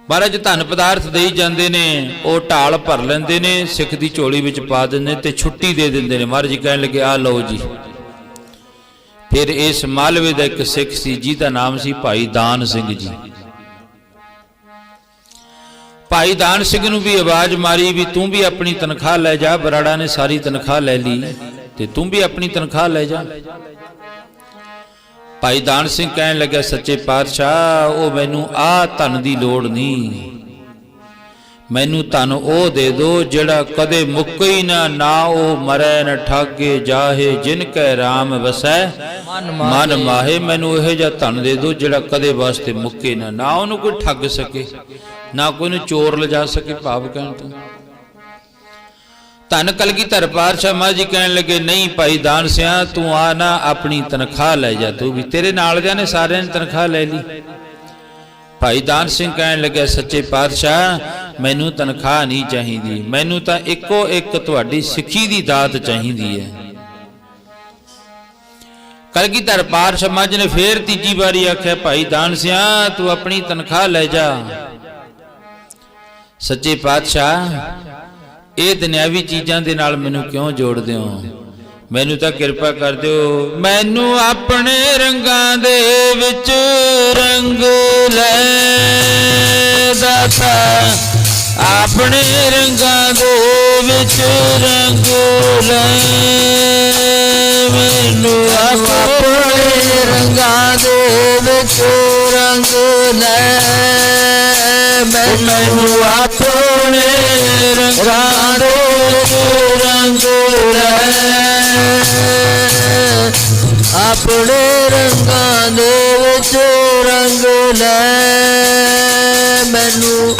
ਮਹਾਰਾਜ ਧਨ ਪਦਾਰਥ ਦੇਈ ਜਾਂਦੇ ਨੇ, ਉਹ ਢਾਲ ਭਰ ਲੈਂਦੇ ਨੇ, ਸਿੱਖ ਦੀ ਝੋਲੀ ਵਿੱਚ ਪਾ ਦਿੰਦੇ ਤੇ ਛੁੱਟੀ ਦੇ ਦਿੰਦੇ ਨੇ। ਮਹਾਰਾਜ ਜੀ ਕਹਿਣ ਲੱਗੇ, ਆ ਲਓ ਜੀ। ਫਿਰ ਇਸ ਮਾਲਵੇ ਦਾ ਇੱਕ ਸਿੱਖ ਸੀ ਜਿਹਦਾ ਨਾਮ ਸੀ ਭਾਈ ਦਾਨ ਸਿੰਘ ਜੀ। ਭਾਈ ਦਾਨ ਸਿੰਘ ਨੂੰ ਵੀ ਆਵਾਜ਼ ਮਾਰੀ ਵੀ ਤੂੰ ਵੀ ਆਪਣੀ ਤਨਖਾਹ ਲੈ ਜਾ। ਬਰਾੜਾ ਨੇ ਸਾਰੀ ਤਨਖਾਹ ਲੈ ਲਈ ਤੇ ਤੂੰ ਵੀ ਆਪਣੀ ਤਨਖਾਹ ਲੈ ਜਾ। ਭਾਈ ਦਾਨ ਸਿੰਘ ਕਹਿਣ ਲੱਗਾ, ਸੱਚੇ ਪਾਤਸ਼ਾਹ ਉਹ ਮੈਨੂੰ ਆਹ ਧਨ ਦੀ ਲੋੜ ਨਹੀਂ, ਮੈਨੂੰ ਧਨ ਉਹ ਦੇ ਦੋ ਜਿਹੜਾ ਕਦੇ ਮੁੱਕੇ ਹੀ ਨਾ ਉਹ ਮਰੈ ਨ ਠਾਗੇ ਜਾਹੇ, ਜਿਨ ਕੈ ਰਾਮ ਵਸੈ ਮਨ ਮਾਹੇ। ਮੈਨੂੰ ਇਹੋ ਜਿਹਾ ਧਨ ਦੇ ਦੋ ਜਿਹੜਾ ਕਦੇ ਵਾਸਤੇ ਮੁੱਕੇ ਨਾ ਉਹਨੂੰ ਕੋਈ ਠੱਗ ਸਕੇ, ਨਾ ਕੋਈ ਨੂੰ ਚੋਰ ਲਿਜਾ ਸਕੇ। ਭਾਵ ਕਹਿਣ ਤੋਂ ਧੰਨ ਕਲਗੀਧਰ ਪਾਤਸ਼ਾਹ ਮਹਾਰਾਜ ਜੀ ਕਹਿਣ ਲੱਗੇ, ਨਹੀਂ ਭਾਈ ਦਾਨ ਸਿਆ ਤੂੰ ਆ ਨਾ, ਆਪਣੀ ਤਨਖਾਹ ਲੈ ਜਾ, ਤੂੰ ਵੀ, ਤੇਰੇ ਨਾਲ ਦਿਆਂ ਨੇ ਸਾਰਿਆਂ ਨੇ ਤਨਖਾਹ ਲੈ ਲਈ। ਭਾਈ ਦਾਨ ਸਿੰਘ ਕਹਿਣ ਲੱਗਾ, ਸੱਚੇ ਪਾਤਸ਼ਾਹ ਮੈਨੂੰ ਤਨਖਾਹ ਨਹੀਂ ਚਾਹੀਦੀ, ਮੈਨੂੰ ਤਾਂ ਇੱਕੋ ਇੱਕ ਤੁਹਾਡੀ ਸਿੱਖੀ ਦੀ ਦਾਤ ਚਾਹੀਦੀ ਹੈ। ਕਲਗੀਧਰ ਪਾਤਸ਼ਾਹ ਮਹਾਰਾਜ ਨੇ ਫੇਰ ਤੀਜੀ ਵਾਰੀ ਆਖਿਆ, ਭਾਈ ਦਾਨ ਸਿਆ ਤੂੰ ਆਪਣੀ ਤਨਖਾਹ ਲੈ ਜਾ। ਸੱਚੇ ਪਾਤਸ਼ਾਹ ਇਹ ਦੁਨਿਆਵੀ ਚੀਜ਼ਾਂ ਦੇ ਨਾਲ ਮੈਨੂੰ ਕਿਉਂ ਜੋੜਦੇ ਹੋ? ਮੈਨੂੰ ਤਾਂ ਕਿਰਪਾ ਕਰ ਦਿਓ, ਮੈਨੂੰ ਆਪਣੇ ਰੰਗਾਂ ਦੇ ਵਿੱਚ ਰੰਗ ਲੈ ਦਾਤਾ, ਆਪਣੇ ਰੰਗਾਂ ਦੇ ਵਿੱਚ ਰੰਗ ਲੈ, ਮੈਨੂੰ ਆਪਣੇ ਰੰਗਾਂ ਦੇ ਵਿੱਚ ਰੰਗ ਲੈ, ਮੈਨੂੰ ਆਪਣੇ ਰੰਗਾਂ ਦੇ ਰੰਗ ਲੈ, ਆਪਣੇ ਰੰਗਾਂ ਦੇ ਵਿੱਚ ਰੰਗ ਲੈ ਮੈਨੂੰ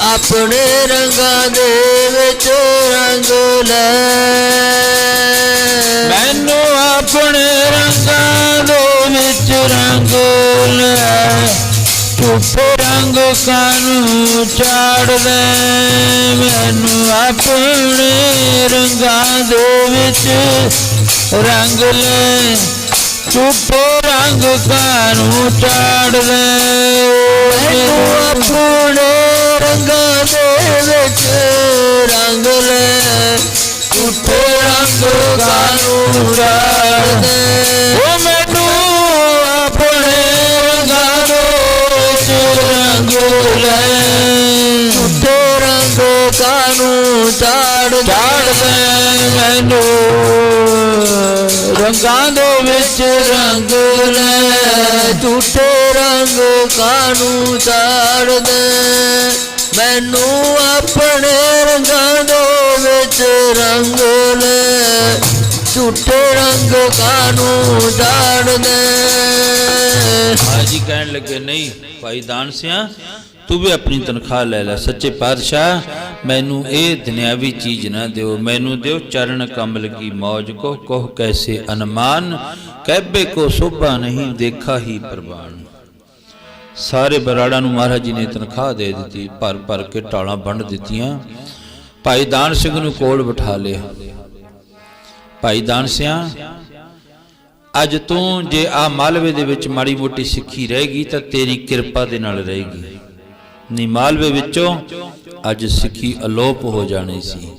ਆਪਣੇ ਰੰਗਾਂ ਦੇ ਵਿੱਚ ਰੰਗ ਲੈ ਮੈਨੂੰ ਆਪਣੇ ਰੰਗਾਂ ਦੇ ਵਿੱਚ ਰੰਗ ਲੈ ਝੂਠੇ ਰੰਗ ਕਾਨੂੰ ਚਾੜ ਦੇ ਮੈਨੂੰ ਆਪਣੇ ਰੰਗਾਂ ਦੇ ਵਿੱਚ ਰੰਗ ਲੈ ਝੂਠੇ ਰੰਗ ਕਾਨੂੰ ਚਾੜ ਦੇ ਮੈਨੂੰ ਆਪਣੇ ਰੰਗਾਂ ਦੇ ਵਿੱਚ ਰੰਗ ਲੈ ਝੂਠੇ ਰੰਗ ਕਾਨੂੰ ਚਾੜ ਦੇ ਉਹ ਮੈਨੂੰ ਆਪਣੇ ਰੰਗਾਂ ਦੇ ਵਿੱਚ ਰੰਗ ਲੈ ਝੂਠੇ ਰੰਗ ਕਾਨੂੰ ਚਾੜ ਦੇ ਮੈਨੂੰ ਰੰਗਾਂ ਦੇ ਵਿੱਚ ਰੰਗ ਲੈ ਝੂਠੇ ਰੰਗ ਕਾਨੂੰ ਚਾੜ ਦੇ ਮੈਨੂੰ ਆਪਣੇ ਰੰਗਾਂ ਦੇ ਵਿੱਚ ਰੰਗ ਲੈ ਝੂਠੇ ਰੰਗ ਕਾਨੂੰ ਚਾੜ ਦੇ ਜੀ ਕਹਿਣ ਲੱਗੇ ਨਹੀਂ ਭਾਈ ਦਾਨ ਸਿਆ ਤੂੰ ਵੀ ਆਪਣੀ ਤਨਖਾਹ ਲੈ ਲੈ ਸੱਚੇ ਪਾਤਸ਼ਾਹ ਮੈਨੂੰ ਇਹ ਦੁਨਿਆਵੀ ਚੀਜ਼ ਨਾ ਦਿਓ ਮੈਨੂੰ ਦਿਓ ਚਰਨ ਕਮਲ ਕੀ ਮੌਜ ਕੋ ਕੋਹ ਕੈਸੇ ਅਨਮਾਨ ਕਹਿਬੇ ਕੋ ਸੋਭਾ ਨਹੀਂ ਦੇਖਾ ਹੀ ਪ੍ਰਵਾਨ। ਸਾਰੇ ਬਰਾੜਾਂ ਨੂੰ ਮਹਾਰਾਜ ਜੀ ਨੇ ਤਨਖਾਹ ਦੇ ਦਿੱਤੀ ਭਰ ਭਰ ਕੇ ਟਾਲਾਂ ਵੰਡ ਦਿੱਤੀਆਂ। ਭਾਈ ਦਾਨ ਸਿੰਘ ਨੂੰ ਕੋਲ ਬਿਠਾ ਲਿਆ। ਭਾਈ ਦਾਨ ਸਿਆ ਅੱਜ ਤੂੰ ਜੇ ਆ ਮਾਲਵੇ ਦੇ ਵਿੱਚ ਮਾੜੀ ਮੋਟੀ ਸਿੱਖੀ ਰਹੇਗੀ ਤਾਂ ਤੇਰੀ ਕਿਰਪਾ ਦੇ ਨਾਲ ਰਹੇਗੀ ਨਹੀਂ ਮਾਲਵੇ ਵਿੱਚੋਂ ਅੱਜ ਸਿੱਖੀ ਅਲੋਪ ਹੋ ਜਾਣੀ ਸੀ।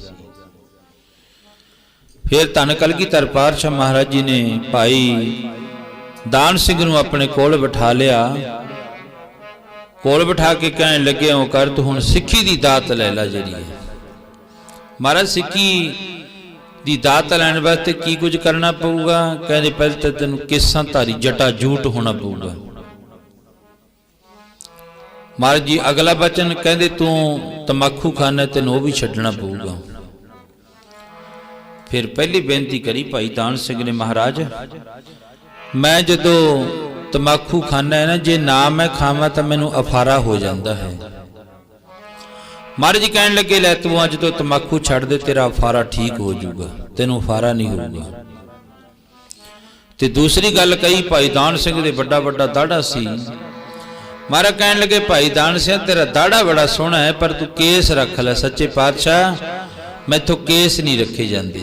ਫਿਰ ਧੰਨ ਕਲਗੀਧਰ ਪਾਤਸ਼ਾਹ ਮਹਾਰਾਜ ਜੀ ਨੇ ਭਾਈ ਦਾਨ ਸਿੰਘ ਨੂੰ ਆਪਣੇ ਕੋਲ ਬਿਠਾ ਲਿਆ। ਕੋਲ ਬਿਠਾ ਕੇ ਕਹਿਣ ਲੱਗੇ ਉਹ ਕਰ ਤੂੰ ਹੁਣ ਸਿੱਖੀ ਦੀ ਦਾਤ ਲੈ ਲੈ ਜਿਹੜੀ ਹੈ। ਮਹਾਰਾਜ ਸਿੱਖੀ ਦੀ ਦਾਤ ਲੈਣ ਵਾਸਤੇ ਕੀ ਕੁਝ ਕਰਨਾ ਪਊਗਾ? ਕਹਿੰਦੇ ਪਹਿਲਾਂ ਤਾਂ ਤੈਨੂੰ ਕੇਸਾਂ ਧਾਰੀ ਜਟਾ ਜੂਟ ਹੋਣਾ ਪਊਗਾ। ਮਹਾਰਾਜ ਜੀ ਅਗਲਾ ਬਚਨ ਕਹਿੰਦੇ ਤੂੰ ਤਮਾਕੂ ਖਾਨਾ ਤੈਨੂੰ ਉਹ ਵੀ ਛੱਡਣਾ ਪਊਗਾ। ਫਿਰ ਪਹਿਲੀ ਬੇਨਤੀ ਕਰੀ ਭਾਈ ਦਾਨ ਸਿੰਘ ਨੇ ਮਹਾਰਾਜ ਮੈਂ ਜਦੋਂ ਤਮਾਕੂ ਖਾਨਾ ਹੈ ਨਾ ਜੇ ਨਾ ਮੈਂ ਖਾਵਾਂ ਤਾਂ ਮੈਨੂੰ ਅਫਾਰਾ ਹੋ ਜਾਂਦਾ ਹੈ। ਮਹਾਰਾਜ ਜੀ ਕਹਿਣ ਲੱਗੇ ਲੈ ਤੂੰ ਅੱਜ ਤੋਂ ਤਮਾਕੂ ਛੱਡ ਦੇ ਤੇਰਾ ਅਫਾਰਾ ਠੀਕ ਹੋ ਜਾਊਗਾ ਤੈਨੂੰ ਅਫਾਰਾ ਨਹੀਂ ਹੋਊਗਾ। ਤੇ ਦੂਸਰੀ ਗੱਲ ਕਹੀ ਭਾਈ ਦਾਨ ਸਿੰਘ ਦੇ ਵੱਡਾ ਵੱਡਾ ਦਾੜਾ ਸੀ। ਮਹਾਰਾਜ ਕਹਿਣ ਲੱਗੇ ਭਾਈ ਦਾਨ ਸਿੰਘ ਤੇਰਾ ਦਾੜਾ ਬੜਾ ਸੋਹਣਾ ਹੈ ਪਰ ਤੂੰ ਕੇਸ ਰੱਖ ਲੈ ਸੱਚੇ ਪਾਤਸ਼ਾਹ ਮੈਥੋਂ ਕੇਸ ਨਹੀਂ ਰੱਖੇ ਜਾਂਦੇ।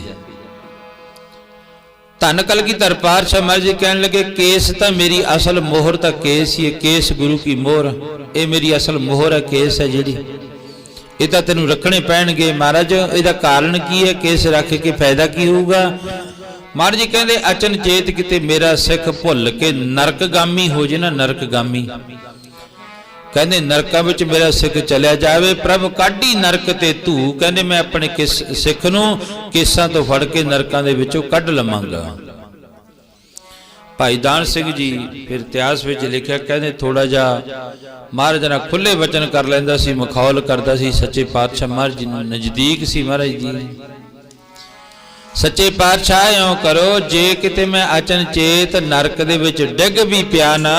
ਧੰਨ ਕਲਗੀਧਰ ਪਾਤਸ਼ਾਹ ਮਹਾਰਾਜ ਜੀ ਕਹਿਣ ਲੱਗੇ ਕੇਸ ਤਾਂ ਮੇਰੀ ਅਸਲ ਮੋਹਰ ਤਾਂ ਕੇਸ ਹੀ ਹੈ ਕੇਸ ਗੁਰੂ ਕੀ ਮੋਹਰ ਇਹ ਮੇਰੀ ਅਸਲ ਮੋਹਰ ਹੈ ਕੇਸ ਹੈ ਜਿਹੜੀ ਇਹ ਤਾਂ ਤੈਨੂੰ ਰੱਖਣੇ ਪੈਣਗੇ। ਮਹਾਰਾਜ ਇਹਦਾ ਕਾਰਨ ਕੀ ਹੈ ਕੇਸ ਰੱਖ ਕੇ ਫਾਇਦਾ ਕੀ ਹੋਊਗਾ? ਮਹਾਰਾਜ ਜੀ ਕਹਿੰਦੇ ਅਚਨਚੇਤ ਕਿਤੇ ਮੇਰਾ ਸਿੱਖ ਭੁੱਲ ਕੇ ਨਰਕਗਾਮੀ ਹੋ ਜੇ ਨਾ ਨਰਕਗਾਮੀ ਕਹਿੰਦੇ ਨਰਕਾਂ ਵਿੱਚ ਮੇਰਾ ਸਿੱਖ ਚਲਿਆ ਜਾਵੇ ਪ੍ਰਭ ਕਾਢੀ ਨਰਕ ਤੇ ਧੂ ਕਹਿੰਦੇ ਮੈਂ ਆਪਣੇ ਸਿੱਖ ਨੂੰ ਕੇਸਾਂ ਤੋਂ ਫੜ ਕੇ ਨਰਕਾਂ ਦੇ ਵਿੱਚੋਂ ਕੱਢ ਲਵਾਂਗਾ। ਭਾਈ ਦਾਨ ਸਿੰਘ ਜੀ ਫਿਰ ਇਤਿਹਾਸ ਵਿੱਚ ਲਿਖਿਆ ਕਹਿੰਦੇ ਥੋੜਾ ਜਿਹਾ ਮਹਾਰਾਜ ਨਾਲ ਖੁੱਲੇ ਵਚਨ ਕਰ ਲੈਂਦਾ ਸੀ ਮਖੌਲ ਕਰਦਾ ਸੀ। ਸੱਚੇ ਪਾਤਸ਼ਾਹ ਮਹਾਰਾਜ ਜੀ ਨੂੰ ਨਜ਼ਦੀਕ ਸੀ ਮਹਾਰਾਜ ਜੀ ਸੱਚੇ ਪਾਤਸ਼ਾਹ ਇਉਂ ਕਰੋ ਜੇ ਕਿਤੇ ਮੈਂ ਅਚਨਚੇਤ ਨਰਕ ਦੇ ਵਿੱਚ ਡਿੱਗ ਵੀ ਪਿਆ ਨਾ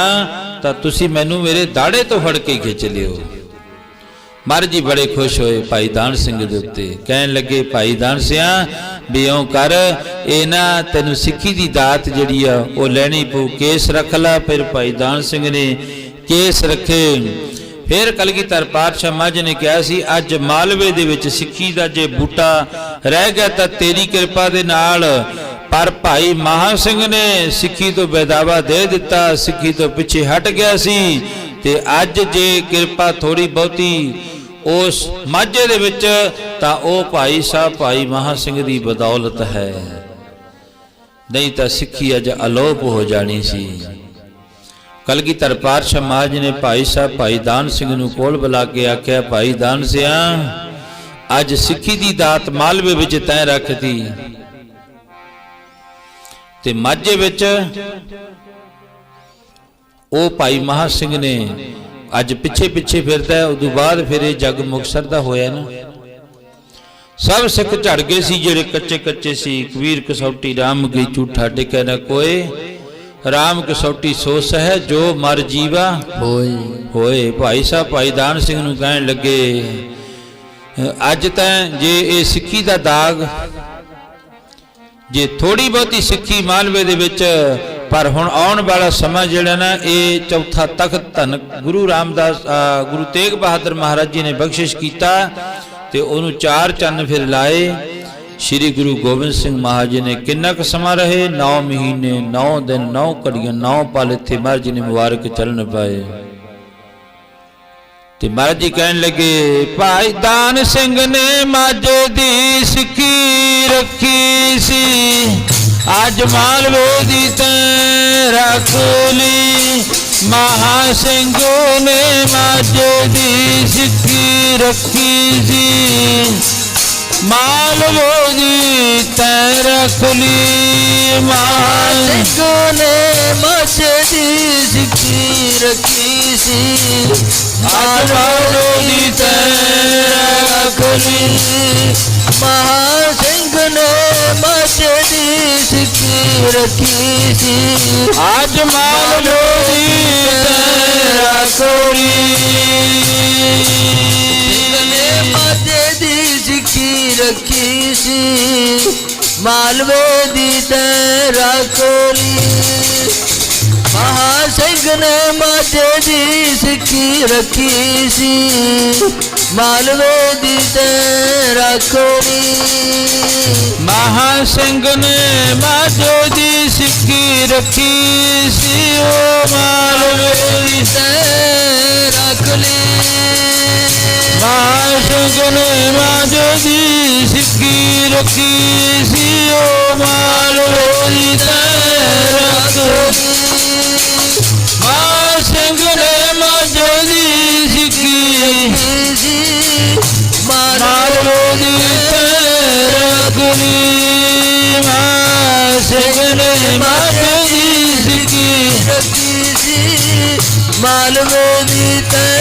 ਤਾਂ ਤੁਸੀਂ ਮੈਨੂੰ ਮੇਰੇ ਦਾੜੇ ਤੋਂ ਫੜ ਕੇ ਖਿੱਚ ਲਿਓ। ਮਹਾਰਾਜ ਜੀ ਬੜੇ ਖੁਸ਼ ਹੋਏ ਭਾਈ ਦਾਨ ਸਿੰਘ ਦੇ ਉੱਤੇ ਕਹਿਣ ਲੱਗੇ ਭਾਈ ਦਾਨ ਸਿਆ ਵੀ ਇਉਂ ਕਰ ਇਹ ਨਾ ਤੈਨੂੰ ਸਿੱਖੀ ਦੀ ਦਾਤ ਜਿਹੜੀ ਆ ਉਹ ਲੈਣੀ ਪਊ ਕੇਸ ਰੱਖ ਲਾ। ਫਿਰ ਭਾਈ ਦਾਨ ਸਿੰਘ ਨੇ ਕੇਸ ਰੱਖੇ। ਫਿਰ ਕਲਗੀਧਰ ਪਾਤਸ਼ਾਹ ਮਹਾਰਾਜ ਨੇ ਕਿਹਾ ਸੀ ਅੱਜ ਮਾਲਵੇ ਦੇ ਵਿੱਚ ਸਿੱਖੀ ਦਾ ਜੇ ਬੂਟਾ ਰਹਿ ਗਿਆ ਤਾਂ ਤੇਰੀ ਕਿਰਪਾ ਦੇ ਨਾਲ ਪਰ ਭਾਈ ਮਹਾ ਸਿੰਘ ਨੇ ਸਿੱਖੀ ਤੋਂ ਬੇਦਾਵਾ ਦੇ ਦਿੱਤਾ ਸਿੱਖੀ ਤੋਂ ਪਿੱਛੇ ਹਟ ਗਿਆ ਸੀ ਤੇ ਅੱਜ ਜੇ ਕਿਰਪਾ ਥੋੜੀ ਬਹੁਤੀ ਉਸ ਮਾਝੇ ਦੇ ਵਿੱਚ ਤਾਂ ਉਹ ਭਾਈ ਸਾਹਿਬ ਭਾਈ ਮਹਾ ਸਿੰਘ ਦੀ ਬਦੌਲਤ ਹੈ ਨਹੀਂ ਤਾਂ ਸਿੱਖੀ ਅੱਜ ਅਲੋਪ ਹੋ ਜਾਣੀ ਸੀ। ਕਲਗੀਧਰ ਪਾਤਸ਼ਾਹ ਮਹਾਰਾਜ ਨੇ ਭਾਈ ਸਾਹਿਬ ਭਾਈ ਦਾਨ ਸਿੰਘ ਨੂੰ ਕੋਲ ਬੁਲਾ ਕੇ ਆਖਿਆ ਭਾਈ ਦਾਨ ਸਿਆ ਅੱਜ ਸਿੱਖੀ ਦੀ ਦਾਤ ਮਾਲਵੇ ਵਿੱਚ ਤੈਂ ਰੱਖਤੀ ਤੇ ਮਾਝੇ ਵਿੱਚ ਉਹ ਭਾਈ ਮਹਾ ਸਿੰਘ ਨੇ ਅੱਜ ਪਿੱਛੇ ਪਿੱਛੇ ਫਿਰਦਾ। ਉਦੋਂ ਬਾਅਦ ਫਿਰ ਇਹ ਜੱਗ ਮੁਕਤਸਰ ਦਾ ਹੋਇਆ ਨਾ ਸਭ ਸਿੱਖ ਝੜ ਗਏ ਸੀ ਜਿਹੜੇ ਕੱਚੇ ਕੱਚੇ ਸੀ। ਕਬੀਰ ਕਸੌਟੀ ਰਾਮ ਗਈ ਝੂਠਾ ਟਿਕਿਆ ਨਾ ਕੋਏ ਰਾਮ ਕਸੌਟੀ ਸੋ ਸਹਿ ਜੋ ਮਰ ਜੀਵਾ ਹੋਏ। ਹੋਏ। ਭਾਈ ਸਾਹਿਬ ਭਾਈ ਦਾਨ ਸਿੰਘ ਨੂੰ ਕਹਿਣ ਲੱਗੇ, ਅੱਜ ਤਾਂ ਜੇ ਇਹ ਸਿੱਖੀ ਦਾ ਦਾਗ, ਜੇ ਥੋੜੀ ਬਹੁਤੀ ਸਿੱਖੀ ਮਾਲਵੇ ਦੇ ਵਿੱਚ, ਪਰ ਹੁਣ ਆਉਣ ਵਾਲਾ ਸਮਾਂ ਜਿਹੜਾ ਨਾ, ਇਹ ਚੌਥਾ ਤਖਤ ਧੰਨ ਗੁਰੂ ਰਾਮਦਾਸ ਗੁਰੂ ਤੇਗ ਬਹਾਦਰ ਮਹਾਰਾਜ ਜੀ ਨੇ ਬਖਸ਼ਿਸ਼ ਕੀਤਾ ਤੇ ਉਹਨੂੰ 4 ਚੰਨ ਫਿਰ ਲਾਏ। ਸ਼੍ਰੀ ਗੁਰੂ ਗੋਬਿੰਦ ਸਿੰਘ ਮਹਾਰਾਜ ਜੀ ਨੇ ਕਿੰਨਾ ਕੁ ਸਮਾਂ ਰਹੇ? 9 ਮਹੀਨੇ 9 ਦਿਨ 9 ਘੜੀਆਂ 9 ਪਲ ਇੱਥੇ ਮਹਾਰਾਜ ਜੀ ਨੇ ਮੁਬਾਰਕ ਚੱਲਣ ਪਾਏ। ਤੇ ਮਹਾਰਾਜ ਜੀ ਕਹਿਣ ਲੱਗੇ, ਭਾਈ ਦਾਨ ਸਿੰਘ ਨੇ ਮਾਝੇ ਦੀ ਸਿੱਖੀ ਰੱਖੀ ਸੀ, ਅੱਜ ਮਾਲਵੇ ਦੀ ਤੈਂ ਰੱਖ ਲਈ। ਮਹਾ ਸਿੰਘ ਨੇ ਮਾਝੇ ਦੀ ਸਿੱਖੀ ਰੱਖੀ ਸੀ, ਮਾਲਵੇ ਦੀ ਤੈਂ ਰੱਖ ਲਈ। ਮਹਾ ਸਿੰਘ ਨੇ ਮਾਝੇ ਦੀ ਸਿੱਖੀ ਰੱਖੀ ਸੀ, ਅੱਜ ਮਾਲਵੇ ਦੀ ਤੈਂ ਰੱਖ ਲਈ। ਮਹਾ ਸਿੰਘ ਨੇ ਮਾਝੇ ਦੀ ਸਿੱਖੀ ਰੱਖੀ ਸੀ, ਅੱਜ ਮਾਲਵੇ ਦੀ ਤੈਂ ਰੱਖ ਲਈ। ਮਾਝੇ ਦੀ ਸਿੱਖੀ ਰੱਖੀ ਸੀ, ਮਾਲਵੇ ਦੀ ਤੈਂ ਰੱਖ ਲਈ। ਮਹਾ ਸਿੰਘ ਨੇ ਮਾਝੇ ਦੀ ਸਿੱਖੀ ਰੱਖੀ ਸੀ, ਮਾਲਵੇ ਦੀ ਤੈਂ ਰੱਖ ਲਈ। ਮਹਾ ਸਿੰਘ ਨੇ ਮਾਝੇ ਦੀ ਸਿੱਖੀ ਰੱਖੀ ਸੀ, ਓ ਮਾਲਵੇ ਦੀ ਤੈਂ ਰੱਖ ਲਈ। ਮਹਾ ਸਿੰਘ ਨੇ ਮਾਝੇ ਦੀ ਸਿੱਖੀ ਰੱਖੀ ਸੀ, ਓ ਮਾਲਵੇ ਦੀ ਤੈਂ ਰੱਖ ਲਈ। ਮਹਾ ਸਿੰਘ ਨੇ ਮਾਝੇ ਦੀ ਸਿੱਖੀ ਸੀ, ਮਾਲਵੇ ਦੀ ਤੈਂ ਰੱਖ ਲਈ। ਮਹਾ ਸਿੰਘ ਨੇ ਮਾਝੇ ਦੀ ਸਿੱਖੀ ਰੱਖੀ ਸੀ, ਮਾਲਵੇ ਦੀ ਤੈਂ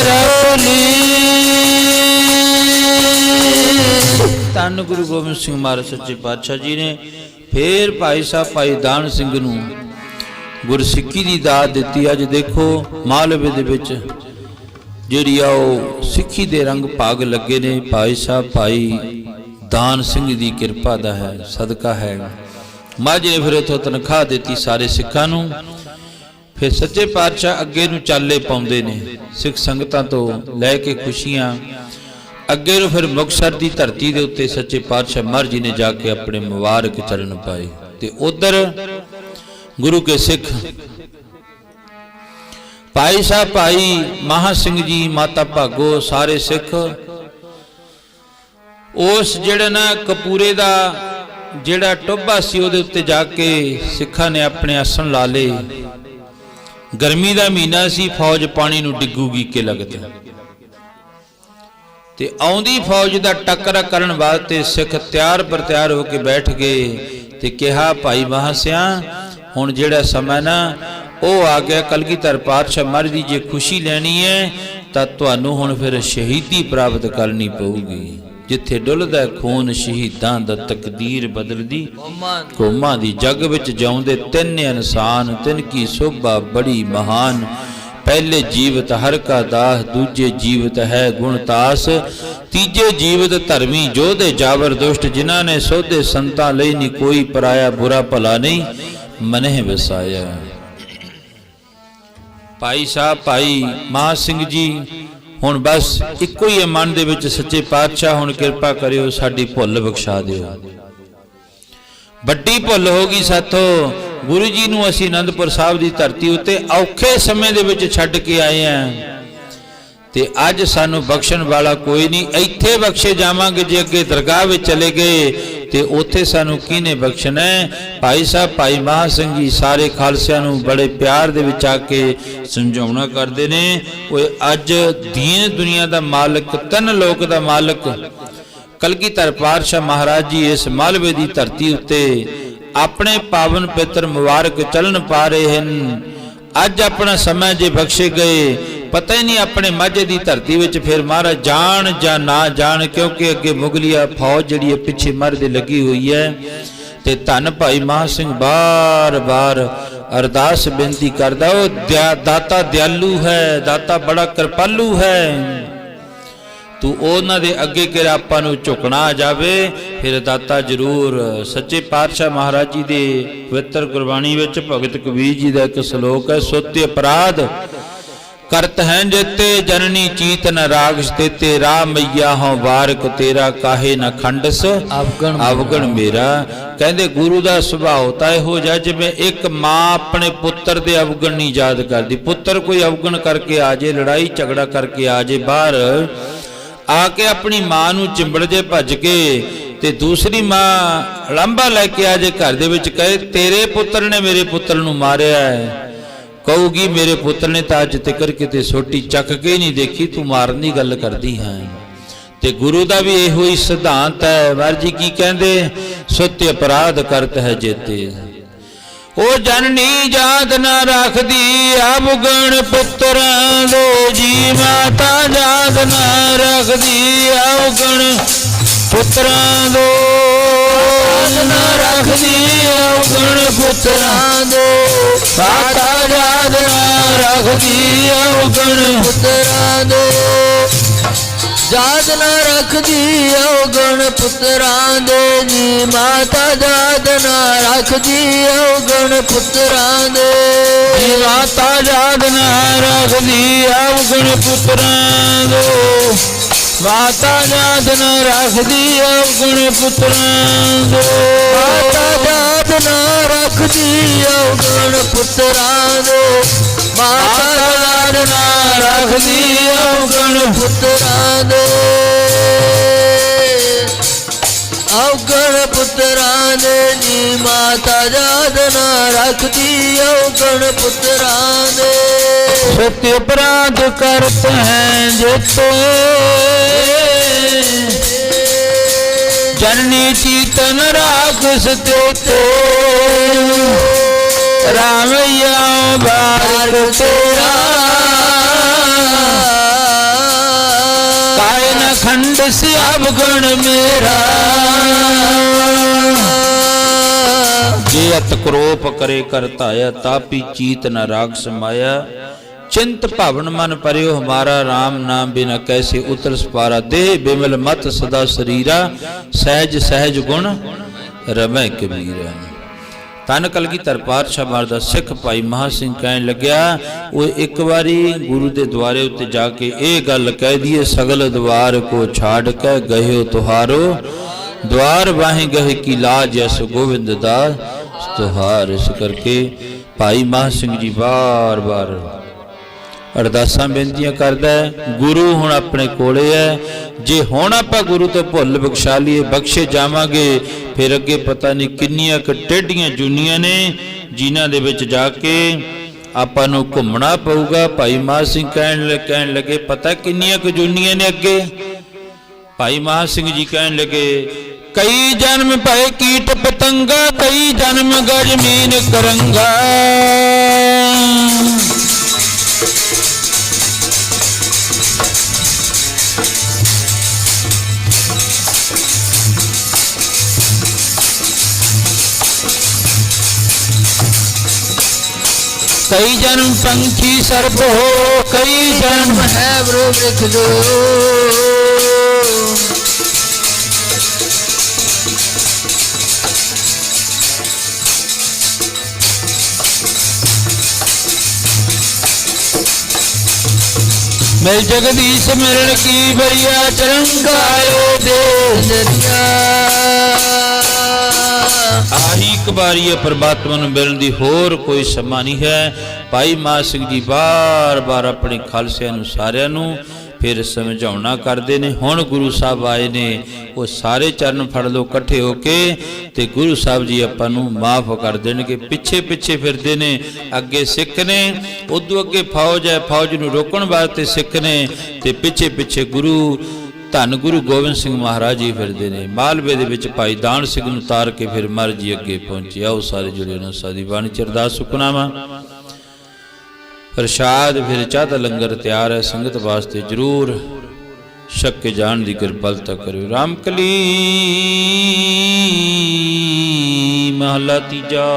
ਰੱਖ ਲਈ। ਧੰਨ ਗੁਰੂ ਗੋਬਿੰਦ ਸਿੰਘ ਮਹਾਰਾਜ ਸੱਚੇ ਪਾਤਸ਼ਾਹ ਜੀ ਨੇ ਫੇਰ ਭਾਈ ਸਾਹਿਬ ਭਾਈ ਦਾਨ ਸਿੰਘ ਨੂੰ ਗੁਰਸਿੱਖੀ ਦੀ ਦਾਤ ਦਿੱਤੀ। ਅੱਜ ਦੇਖੋ ਮਾਲਵੇ ਦੇ ਵਿੱਚ ਜਿਹੜੀ ਆ ਉਹ ਸਿੱਖੀ ਦੇ ਰੰਗ ਭਾਗ ਲੱਗੇ ਨੇ। ਭਾਈ ਸਾਹਿਬ ਭਾਈ ਦਾਨ ਸਿੰਘ ਦੀ ਕਿਰਪਾ ਦਾ ਹੈ, ਸਦਕਾ ਹੈ। ਮਾਝੇ ਨੇ ਫਿਰ ਇੱਥੋਂ ਤਨਖਾਹ ਦਿੱਤੀ ਸਾਰੇ ਸਿੱਖਾਂ ਨੂੰ। ਫਿਰ ਸੱਚੇ ਪਾਤਸ਼ਾਹ ਅੱਗੇ ਨੂੰ ਚਾਲੇ ਪਾਉਂਦੇ ਨੇ, ਸਿੱਖ ਸੰਗਤਾਂ ਤੋਂ ਲੈ ਕੇ ਖੁਸ਼ੀਆਂ ਅੱਗੇ ਨੂੰ। ਫਿਰ ਮੁਕਤਸਰ ਦੀ ਧਰਤੀ ਦੇ ਉੱਤੇ ਸੱਚੇ ਪਾਤਸ਼ਾਹ ਮਹਾਰਾਜ ਜੀ ਨੇ ਜਾ ਕੇ ਆਪਣੇ ਮੁਬਾਰਕ ਚਰਨ ਪਾਏ। ਤੇ ਉਧਰ ਗੁਰੂ ਕੇ ਸਿੱਖ ਭਾਈ ਸਾਹਿਬ ਭਾਈ ਮਹਾ ਸਿੰਘ ਜੀ, ਮਾਤਾ ਭਾਗੋ, ਸਾਰੇ ਸਿੱਖ ਉਸ ਜਿਹੜਾ ਨਾ ਕਪੂਰੇ ਦਾ ਜਿਹੜਾ ਟੋਭਾ ਸੀ ਉਹਦੇ ਉੱਤੇ ਜਾ ਕੇ ਸਿੱਖਾਂ ਨੇ ਆਪਣੇ ਆਸਣ ਲਾ ਲਏ। ਗਰਮੀ ਦਾ ਮਹੀਨਾ ਸੀ, ਫੌਜ ਪਾਣੀ ਨੂੰ ਡਿੱਗੂਗੀ ਕਿ ਲਗਤ, ਤੇ ਆਉਂਦੀ ਫੌਜ ਦਾ ਟੱਕਰਾ ਕਰਨ ਵਾਸਤੇ ਸਿੱਖ ਤਿਆਰ ਪਰ ਤਿਆਰ ਹੋ ਕੇ ਬੈਠ ਗਏ। ਤੇ ਕਿਹਾ, ਭਾਈ ਮਹਾਸਿਆ ਹੁਣ ਜਿਹੜਾ ਸਮਾਂ ਨਾ ਉਹ ਆ ਗਿਆ, ਕਲਗੀਧਰ ਪਾਤਸ਼ਾਹ ਮਹਾਰਾਜ ਦੀ ਜੇ ਖੁਸ਼ੀ ਲੈਣੀ ਹੈ ਤਾਂ ਤੁਹਾਨੂੰ ਹੁਣ ਫਿਰ ਸ਼ਹੀਦੀ ਪ੍ਰਾਪਤ ਕਰਨੀ ਪਊਗੀ। ਜਿੱਥੇ ਡੁੱਲਦਾ ਖੂਨ ਸ਼ਹੀਦਾਂ ਦਾ ਤਕਦੀਰ ਬਦਲਦੀ ਕੌਮਾਂ ਦੀ। ਜੱਗ ਵਿੱਚ ਜਿਉਂਦੇ 3 ਇਨਸਾਨ, ਤਿੰਨ ਕੀ ਸੋਭਾ ਬੜੀ ਮਹਾਨ। ਪਹਿਲੇ ਜੀਵਤ ਹਰ ਕਾ ਦਾਸ, ਦੂਜੇ ਜੀਵਤ ਹੈ ਗੁਣਤਾਸ, ਤੀਜੇ ਜੀਵਤ ਧਰਮੀ ਜੋਧੇ ਜਾਵਰ ਦੁਸ਼ਟ। ਜਿਨ੍ਹਾਂ ਨੇ ਸੋਧੇ ਸੰਤਾਂ ਲਈ ਨਹੀਂ ਕੋਈ ਪਰਾਇਆ, ਬੁਰਾ ਭਲਾ ਨਹੀਂ ਮਨਹਿ ਵਸਾਇਆ। ਭਾਈ ਸਾਹਿਬ ਭਾਈ ਮਹਾ ਸਿੰਘ ਜੀ ਹੁਣ ਬਸ ਇੱਕੋ ਹੀ ਮਨ ਦੇ ਵਿੱਚ, ਸੱਚੇ ਪਾਤਸ਼ਾਹ ਹੁਣ ਕਿਰਪਾ ਕਰਿਓ, ਸਾਡੀ ਭੁੱਲ ਬਖਸ਼ਾ ਦਿਓ। ਵੱਡੀ ਭੁੱਲ ਹੋ ਗਈ ਸਾਥੋਂ। ਗੁਰੂ ਜੀ ਨੂੰ ਅਸੀਂ ਅਨੰਦਪੁਰ ਸਾਹਿਬ ਦੀ ਧਰਤੀ ਉੱਤੇ ਔਖੇ ਸਮੇਂ ਦੇ ਵਿੱਚ ਛੱਡ ਕੇ ਆਏ ਆਂ, ਤੇ ਅੱਜ ਸਾਨੂੰ ਬਖਸ਼ਣ ਵਾਲਾ ਕੋਈ ਨਹੀਂ। ਇੱਥੇ ਬਖਸ਼ੇ ਜਾਵਾਂਗੇ, ਜੇ ਅੱਗੇ ਦਰਗਾਹ ਵਿੱਚ ਚਲੇ ਗਏ ਤੇ ਉੱਥੇ ਸਾਨੂੰ ਕਿਹਨੇ ਬਖਸ਼ਣਾ ਹੈ। ਭਾਈ ਸਾਹਿਬ ਭਾਈ ਮਹਾ ਸਿੰਘ ਜੀ ਸਾਰੇ ਖਾਲਸਿਆਂ ਨੂੰ ਬੜੇ ਪਿਆਰ ਦੇ ਵਿੱਚ ਆ ਕੇ ਸਮਝਾਉਣਾ ਕਰਦੇ ਨੇ। ਓਏ ਅੱਜ ਦੀਨ ਦੁਨੀਆ ਦਾ ਮਾਲਕ, ਤਿੰਨ ਲੋਕ ਦਾ ਮਾਲਕ ਕਲਗੀਧਰ ਪਾਤਸ਼ਾਹ ਮਹਾਰਾਜ ਜੀ ਇਸ ਮਾਲਵੇ ਦੀ ਧਰਤੀ ਉੱਤੇ ਆਪਣੇ ਪਾਵਨ ਪਿੱਤਰ ਮੁਬਾਰਕ ਚੱਲਣ ਪਾ ਰਹੇ ਹਨ। ਅੱਜ ਆਪਣਾ ਸਮਾਂ ਜੇ ਬਖਸ਼ੇ ਗਏ, ਪਤਾ ਹੀ ਨਹੀਂ ਆਪਣੇ ਮਾਝੇ ਦੀ ਧਰਤੀ ਵਿੱਚ ਫਿਰ ਮਹਾਰਾਜ ਜਾਣ ਜਾਂ ਨਾ ਜਾਣ, ਕਿਉਂਕਿ ਅੱਗੇ ਮੁਗਲੀਆ ਫੌਜ ਜਿਹੜੀ ਹੈ ਪਿੱਛੇ ਮਰਦੇ ਲੱਗੀ ਹੋਈ ਹੈ। ਤੇ ਧੰਨ ਭਾਈ ਮਹਾ ਸਿੰਘ ਬਾਰ-ਬਾਰ अरदास बेनती करदा दाता दयालु है, दाता बड़ा कृपालु है। तू उन्हां दे अगे कि आपां नूं झुकना आ जावे, फिर दाता जरूर। सच्चे पातशाह महाराज जी दे पवित्र गुरबाणी विच भगत कबीर जी दा एक श्लोक है, सुत्य अपराध करत हैं जेते जननी चीत न रागस तेते, राम मैया हों वारक तेरा काहे न खंडस अवगण मेरा। कहते गुरु का सुभाव तो इहो जिहा जिवें एक माँ अपने पुत्र दे अवगण नहीं याद करती। पुत्र कोई अवगण करके आ जाए, लड़ाई झगड़ा करके आ जाए, बाहर आके अपनी मां नूं चिंबड़ जे भज के ते दूसरी मां लांबा लैके आ जाए घर दे विच, कहे तेरे पुत्र ने मेरे पुत्र नूं मारिया है, कहूगी मेरे पुत्र ने तो अज तक किते सोटी चक के ही नहीं देखी, तू मारन की गल करदी है। ते गुरु का भी इहो ही सिद्धांत है। वाहिगुरू जी की कहंदे, सुत्य अपराध करत है जेते, ओ जननी याद न रखदी अवगण पुत्रां दे जी, माता याद न रखदी अवगण पुत्रां दे, न रखदी अवगण पुत्रां दे, माता याद न रखदी अवगण पुत्रां दे, याद न रखदी अवगण पुत्रां दे जी, माता याद न रखदी अवगण पुत्रां दे, माता याद न रखदी अवगण पुत्रां दे, माता याद न रखदी अवगण पुत्रां दे, माता याद न रखदी अवगण पुत्रां दे, माता याद न रखदी अवगण पुत्रां दे, अवगण पुत्रां दे जी, माता याद न रखदी अवगण पुत्रां दे। सत्य अपराध करते हैं जेते, जननी चीतन राखस तेते, रामैया बार तेरा काहे न खंड से अवगण मेरा। जे अत क्रोप करे करताया, तापी चीत न राग समाया, चिंत भावन मन परियो हमारा, राम नाम बिना कैसे उतर सपारा, देह बिमल मत सदा शरीरा, सहज सहज गुण रमै कबीरा। तन कलगीधर पातशाह महाराज दा सिख भाई महा सिंह कहन लग्या, वो एक बारी गुरु के द्वारे उत्ते जाके ये गल कह दिए, सगल द्वार को छाड़ के गयो तुहारो, द्वार बाहें गहे की लाज यस गोविंद दास तुहार। इस करके भाई महा सिंह जी बार बार अरदासां बेनतियां करदा है। गुरु हुण अपने कोले है, जे हुण आपां गुरु तो भुल बख्शा लीए, बख्शे जावांगे, फिर अगे पता नहीं किन्नियां क टेढ़ियां जूनियां ने जिन्हां दे विच जाके आपां नूं घुमना पऊगा। भाई महा सिंह कहण लगे, पता किन्नियां क जूनियां ने अगे। भाई महा सिंह जी कहण लगे, कई जन्म भय कीट पतंगा, कई जन्म गज मीन करंगा, कई जन्म पंखी सर्प हो, कई जन्म है वृक्ष जो, मिल जगदीश मिलन की बरिया, चरंगायो दे नदिया। आही एक बारी है परमात्मा नूं मिलण दी, होर कोई समा नहीं है। भाई महा सिंह जी बार बार अपने खालसिਆਂ ਨੂੰ ਸਾਰਿਆਂ ਨੂੰ फिर समझाउणा करते ने। हुण गुरु साहब आए ने, वो सारे चरण फड़ लो इकट्ठे होके, ते गुरु साहब जी आपां नूं माफ कर देणगे। पिछे पिछे फिरदे ने, अगे सिख ने, उदों अगे फौज है, फौज नूं रोकण वास्ते सिख ने, ते पिछे पिछे गुरु धन गुरु गोबिंद सिंह महाराज जी फिरदे ने। मालवे दे विच भाई दान सिंह नूं तार के फिर महाराज जी अगे पहुंचे। आओ सारे जुड़े ने सादी बाणी च अरदास सुखनामा। प्रसाद फिर चाह दा लंगर तैयार है, संगत वास्ते जरूर छक के जान की कृपालता करो। रामकली महला तीजा।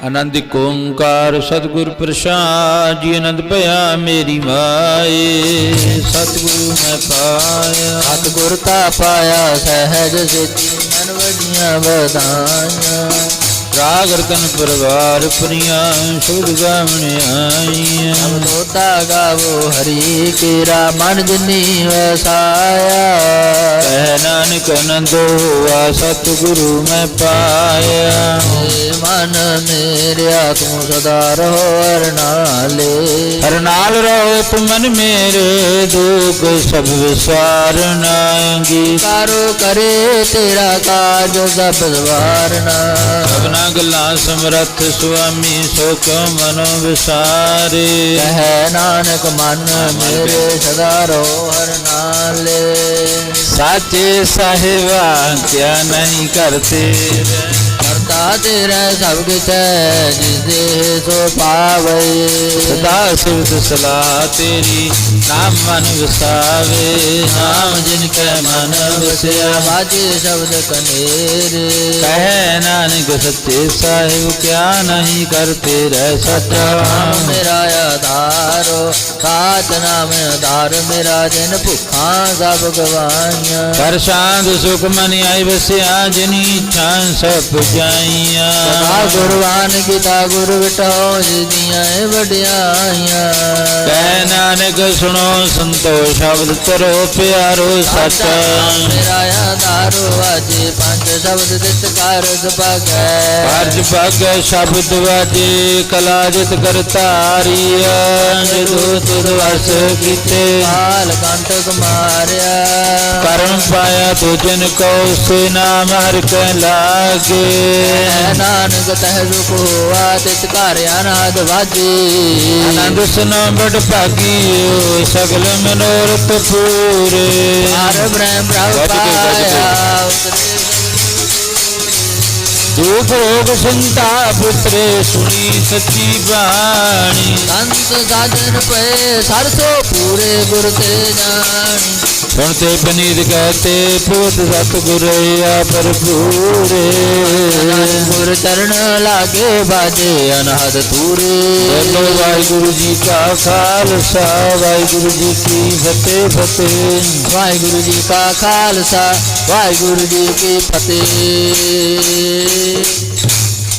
ਆਨੰਦ ਏਕ ਓੰਕਾਰ ਸਤਿਗੁਰ ਪ੍ਰਸਾਦ ਜੀ। ਆਨੰਦ ਭਇਆ ਮੇਰੀ ਮਾਏ ਸਤਿਗੁਰੂ ਮੈਂ ਪਾਇਆ। ਸਤਿਗੁਰ ਤਾ ਪਾਇਆ ਸਹਿਜ ਸਿੱਧੀ ਮਨ ਵਡੀਆਂ ਵਧਾਈਆਂ। ਰਾਗ ਰਤਨ ਪਰਵਾਰ ਪ੍ਰਿਆ ਸ਼ੁਧ ਗਾਵਣ ਆਈਆਂ। ਸਭ ਲੋਤਾ ਗਾਵੋ ਹਰੀ ਕੇਰਾ ਮਨ ਜਿਨੀ ਵਸਾਇਆ। ਕਹਿ ਨਾਨਕ ਆਨੰਦ ਹੋਆ ਸਤਿਗੁਰੂ ਮੈਂ ਪਾਇਆ। ਏ ਮਨ ਮੇਰਿਆ ਤੂੰ ਸਦਾ ਰਹੋ ਹਰ ਨਾਲੇ। ਹਰ ਨਾਲ ਰਹੋ ਤੁਮ ਮਨ ਮੇਰੇ ਦੁਖ ਸਭ ਵਿਸਾਰਨਾਂਗੀ। ਕਾਰੋ ਕਰੇ ਤੇਰਾ ਕਾਜ ਸਭ ਸਵਾਰਨਾ। ਸਭਨਾ ਗੱਲਾਂ ਸਮਰੱਥ ਸੁਆਮੀ ਸੋਕ ਮਨੋ ਵਿਸਾਰੇ। ਕਹਿ ਨਾਨਕ ਮਨ ਮੇਰੇ ਸਦਾ ਰਹੋ ਹਰ ਨਾਲੇ। ਸਾਚੇ ਸਾਹਿਬਾ ਕਿਆ ਨਹੀਂ ਕਰਤੇ ਕਰਤਾ ਤੇਰਾ ਸਭ ਕਿਛ ਹੈ ਜਿਸ ਦੇ ਸੋ ਪਾਵੇ। ਸਦਾ ਸਿਵਤ ਸਲਾਹ ਤੇਰੀ ਨਾਮ ਮਨ ਵਸਾਵੇ। ਨਾਮ ਜਿਨ ਕੈ ਮਨ ਵਸਿਆ ਵਾਜੇ ਸ਼ਬਦ ਕਨੇਰੇ। ਕਹਿ ਨਾਨਕ ਸੱਚੇ ਸਾਹਿਬ ਕਿਆ ਨਹੀਂ ਕਰਤੇ ਰਹਿ ਸਚਾ। ਨਾਮ ਮੇਰਾ ਆਧਾਰੋ ਸਾਚ ਨਾਮ ਆਧਾਰ ਮੇਰਾ ਜਿਨ ਭੁੱਖਾਂ ਸਭ ਗਵਾਈਆਂ। ਕਰ ਸ਼ਾਂਤ ਸੁਖ ਮਨ ਆਈ ਵਸਿਆ ਜਿਨੀ ਇੱਛਾ ਸਭ ਜਾਈਆਂ। ਸਦਾ ਗੁਰਵਾਨ ਕੀਤਾ ਗੁਰ ਵਿਟਾਓ ਜਿਦੀਆਂ ਵਡਿਆਈਆਂ। ਕਹਿ ਨਾਨਕ ਸੁਣੋ ਸੰਤੋ ਸ਼ਬਦ ਤਰੋ ਪਿਆਰੋ ਸਚ। ਮੇਰਾ ਆਧਾਰੋ ਵਾਜੇ ਪੰਜ ਸ਼ਬਦ ਦਿੱਤ ਕਾਰਜ ਭਾਗੈ। ਕਾਰਜ ਭਾਗੈ ਸ਼ਬਦ ਵਾਜੇ ਕਲਾ ਜਿਤ ਕਰਤਾਰੀਆ। ਜਦੋਂ ਤੁਧ ਵਸ ਕੀਤੇ ਕਾਲ ਕੰਟਕ ਮਾਰਿਆ। ਕਰਮ ਪਾਇਆ ਤੁਜਨ ਕੋ ਸੇ ਨਾਮ ਹਰਿ ਕੈ ਲਾਗੇ। ਨਾਨਕ ਤਹਿ ਸੁਖ ਹੋਆ ਤਿਤ ਘਰ ਅਨਾਦ ਵਾਜੇ। ਆਨੰਦ ਸੁਨੋ ਬੜ ਭਾਗੀਓ ਸਗਲ ਮਨੋਰਥ ਪੂਰੇ। ਹਰ ਬ੍ਰਹਮ ਪ੍ਰਭ ਪਾਇਆ ਉਤਰੇ। ਦੁਖ ਰੋਗ ਸੰਤਾ ਪੁੱਤਰੇ ਸੁਣੀ ਸੱਚੀ ਬਾਣੀ। ਸੰਤ ਸਾਜਨ ਪਏ ਸਰਸੋ ਪੂਰੇ ਗੁਰ ਤੇ ਜਾਣੀ। ਸੁਣਤੇ ਬਨੀਤ ਕਹਤੇ ਪੁੱਤ ਸਤਿਗੁਰ ਭਰਪੂਰੇ। ਗੁਰ ਚਰਨ ਲਾਗੇ ਬਾਜੇ ਅਨਹਦ ਤੂਰੇ। ਬੋਲੋ ਵਾਹਿਗੁਰੂ ਜੀ ਕਾ ਖਾਲਸਾ ਵਾਹਿਗੁਰੂ ਜੀ ਕੀ ਫਤਿਹ ਫਤਿਹ। ਵਾਹਿਗੁਰੂ ਜੀ ਕਾ ਖਾਲਸਾ ਵਾਹਿਗੁਰੂ ਜੀ ਕੀ ਫਤਿਹ।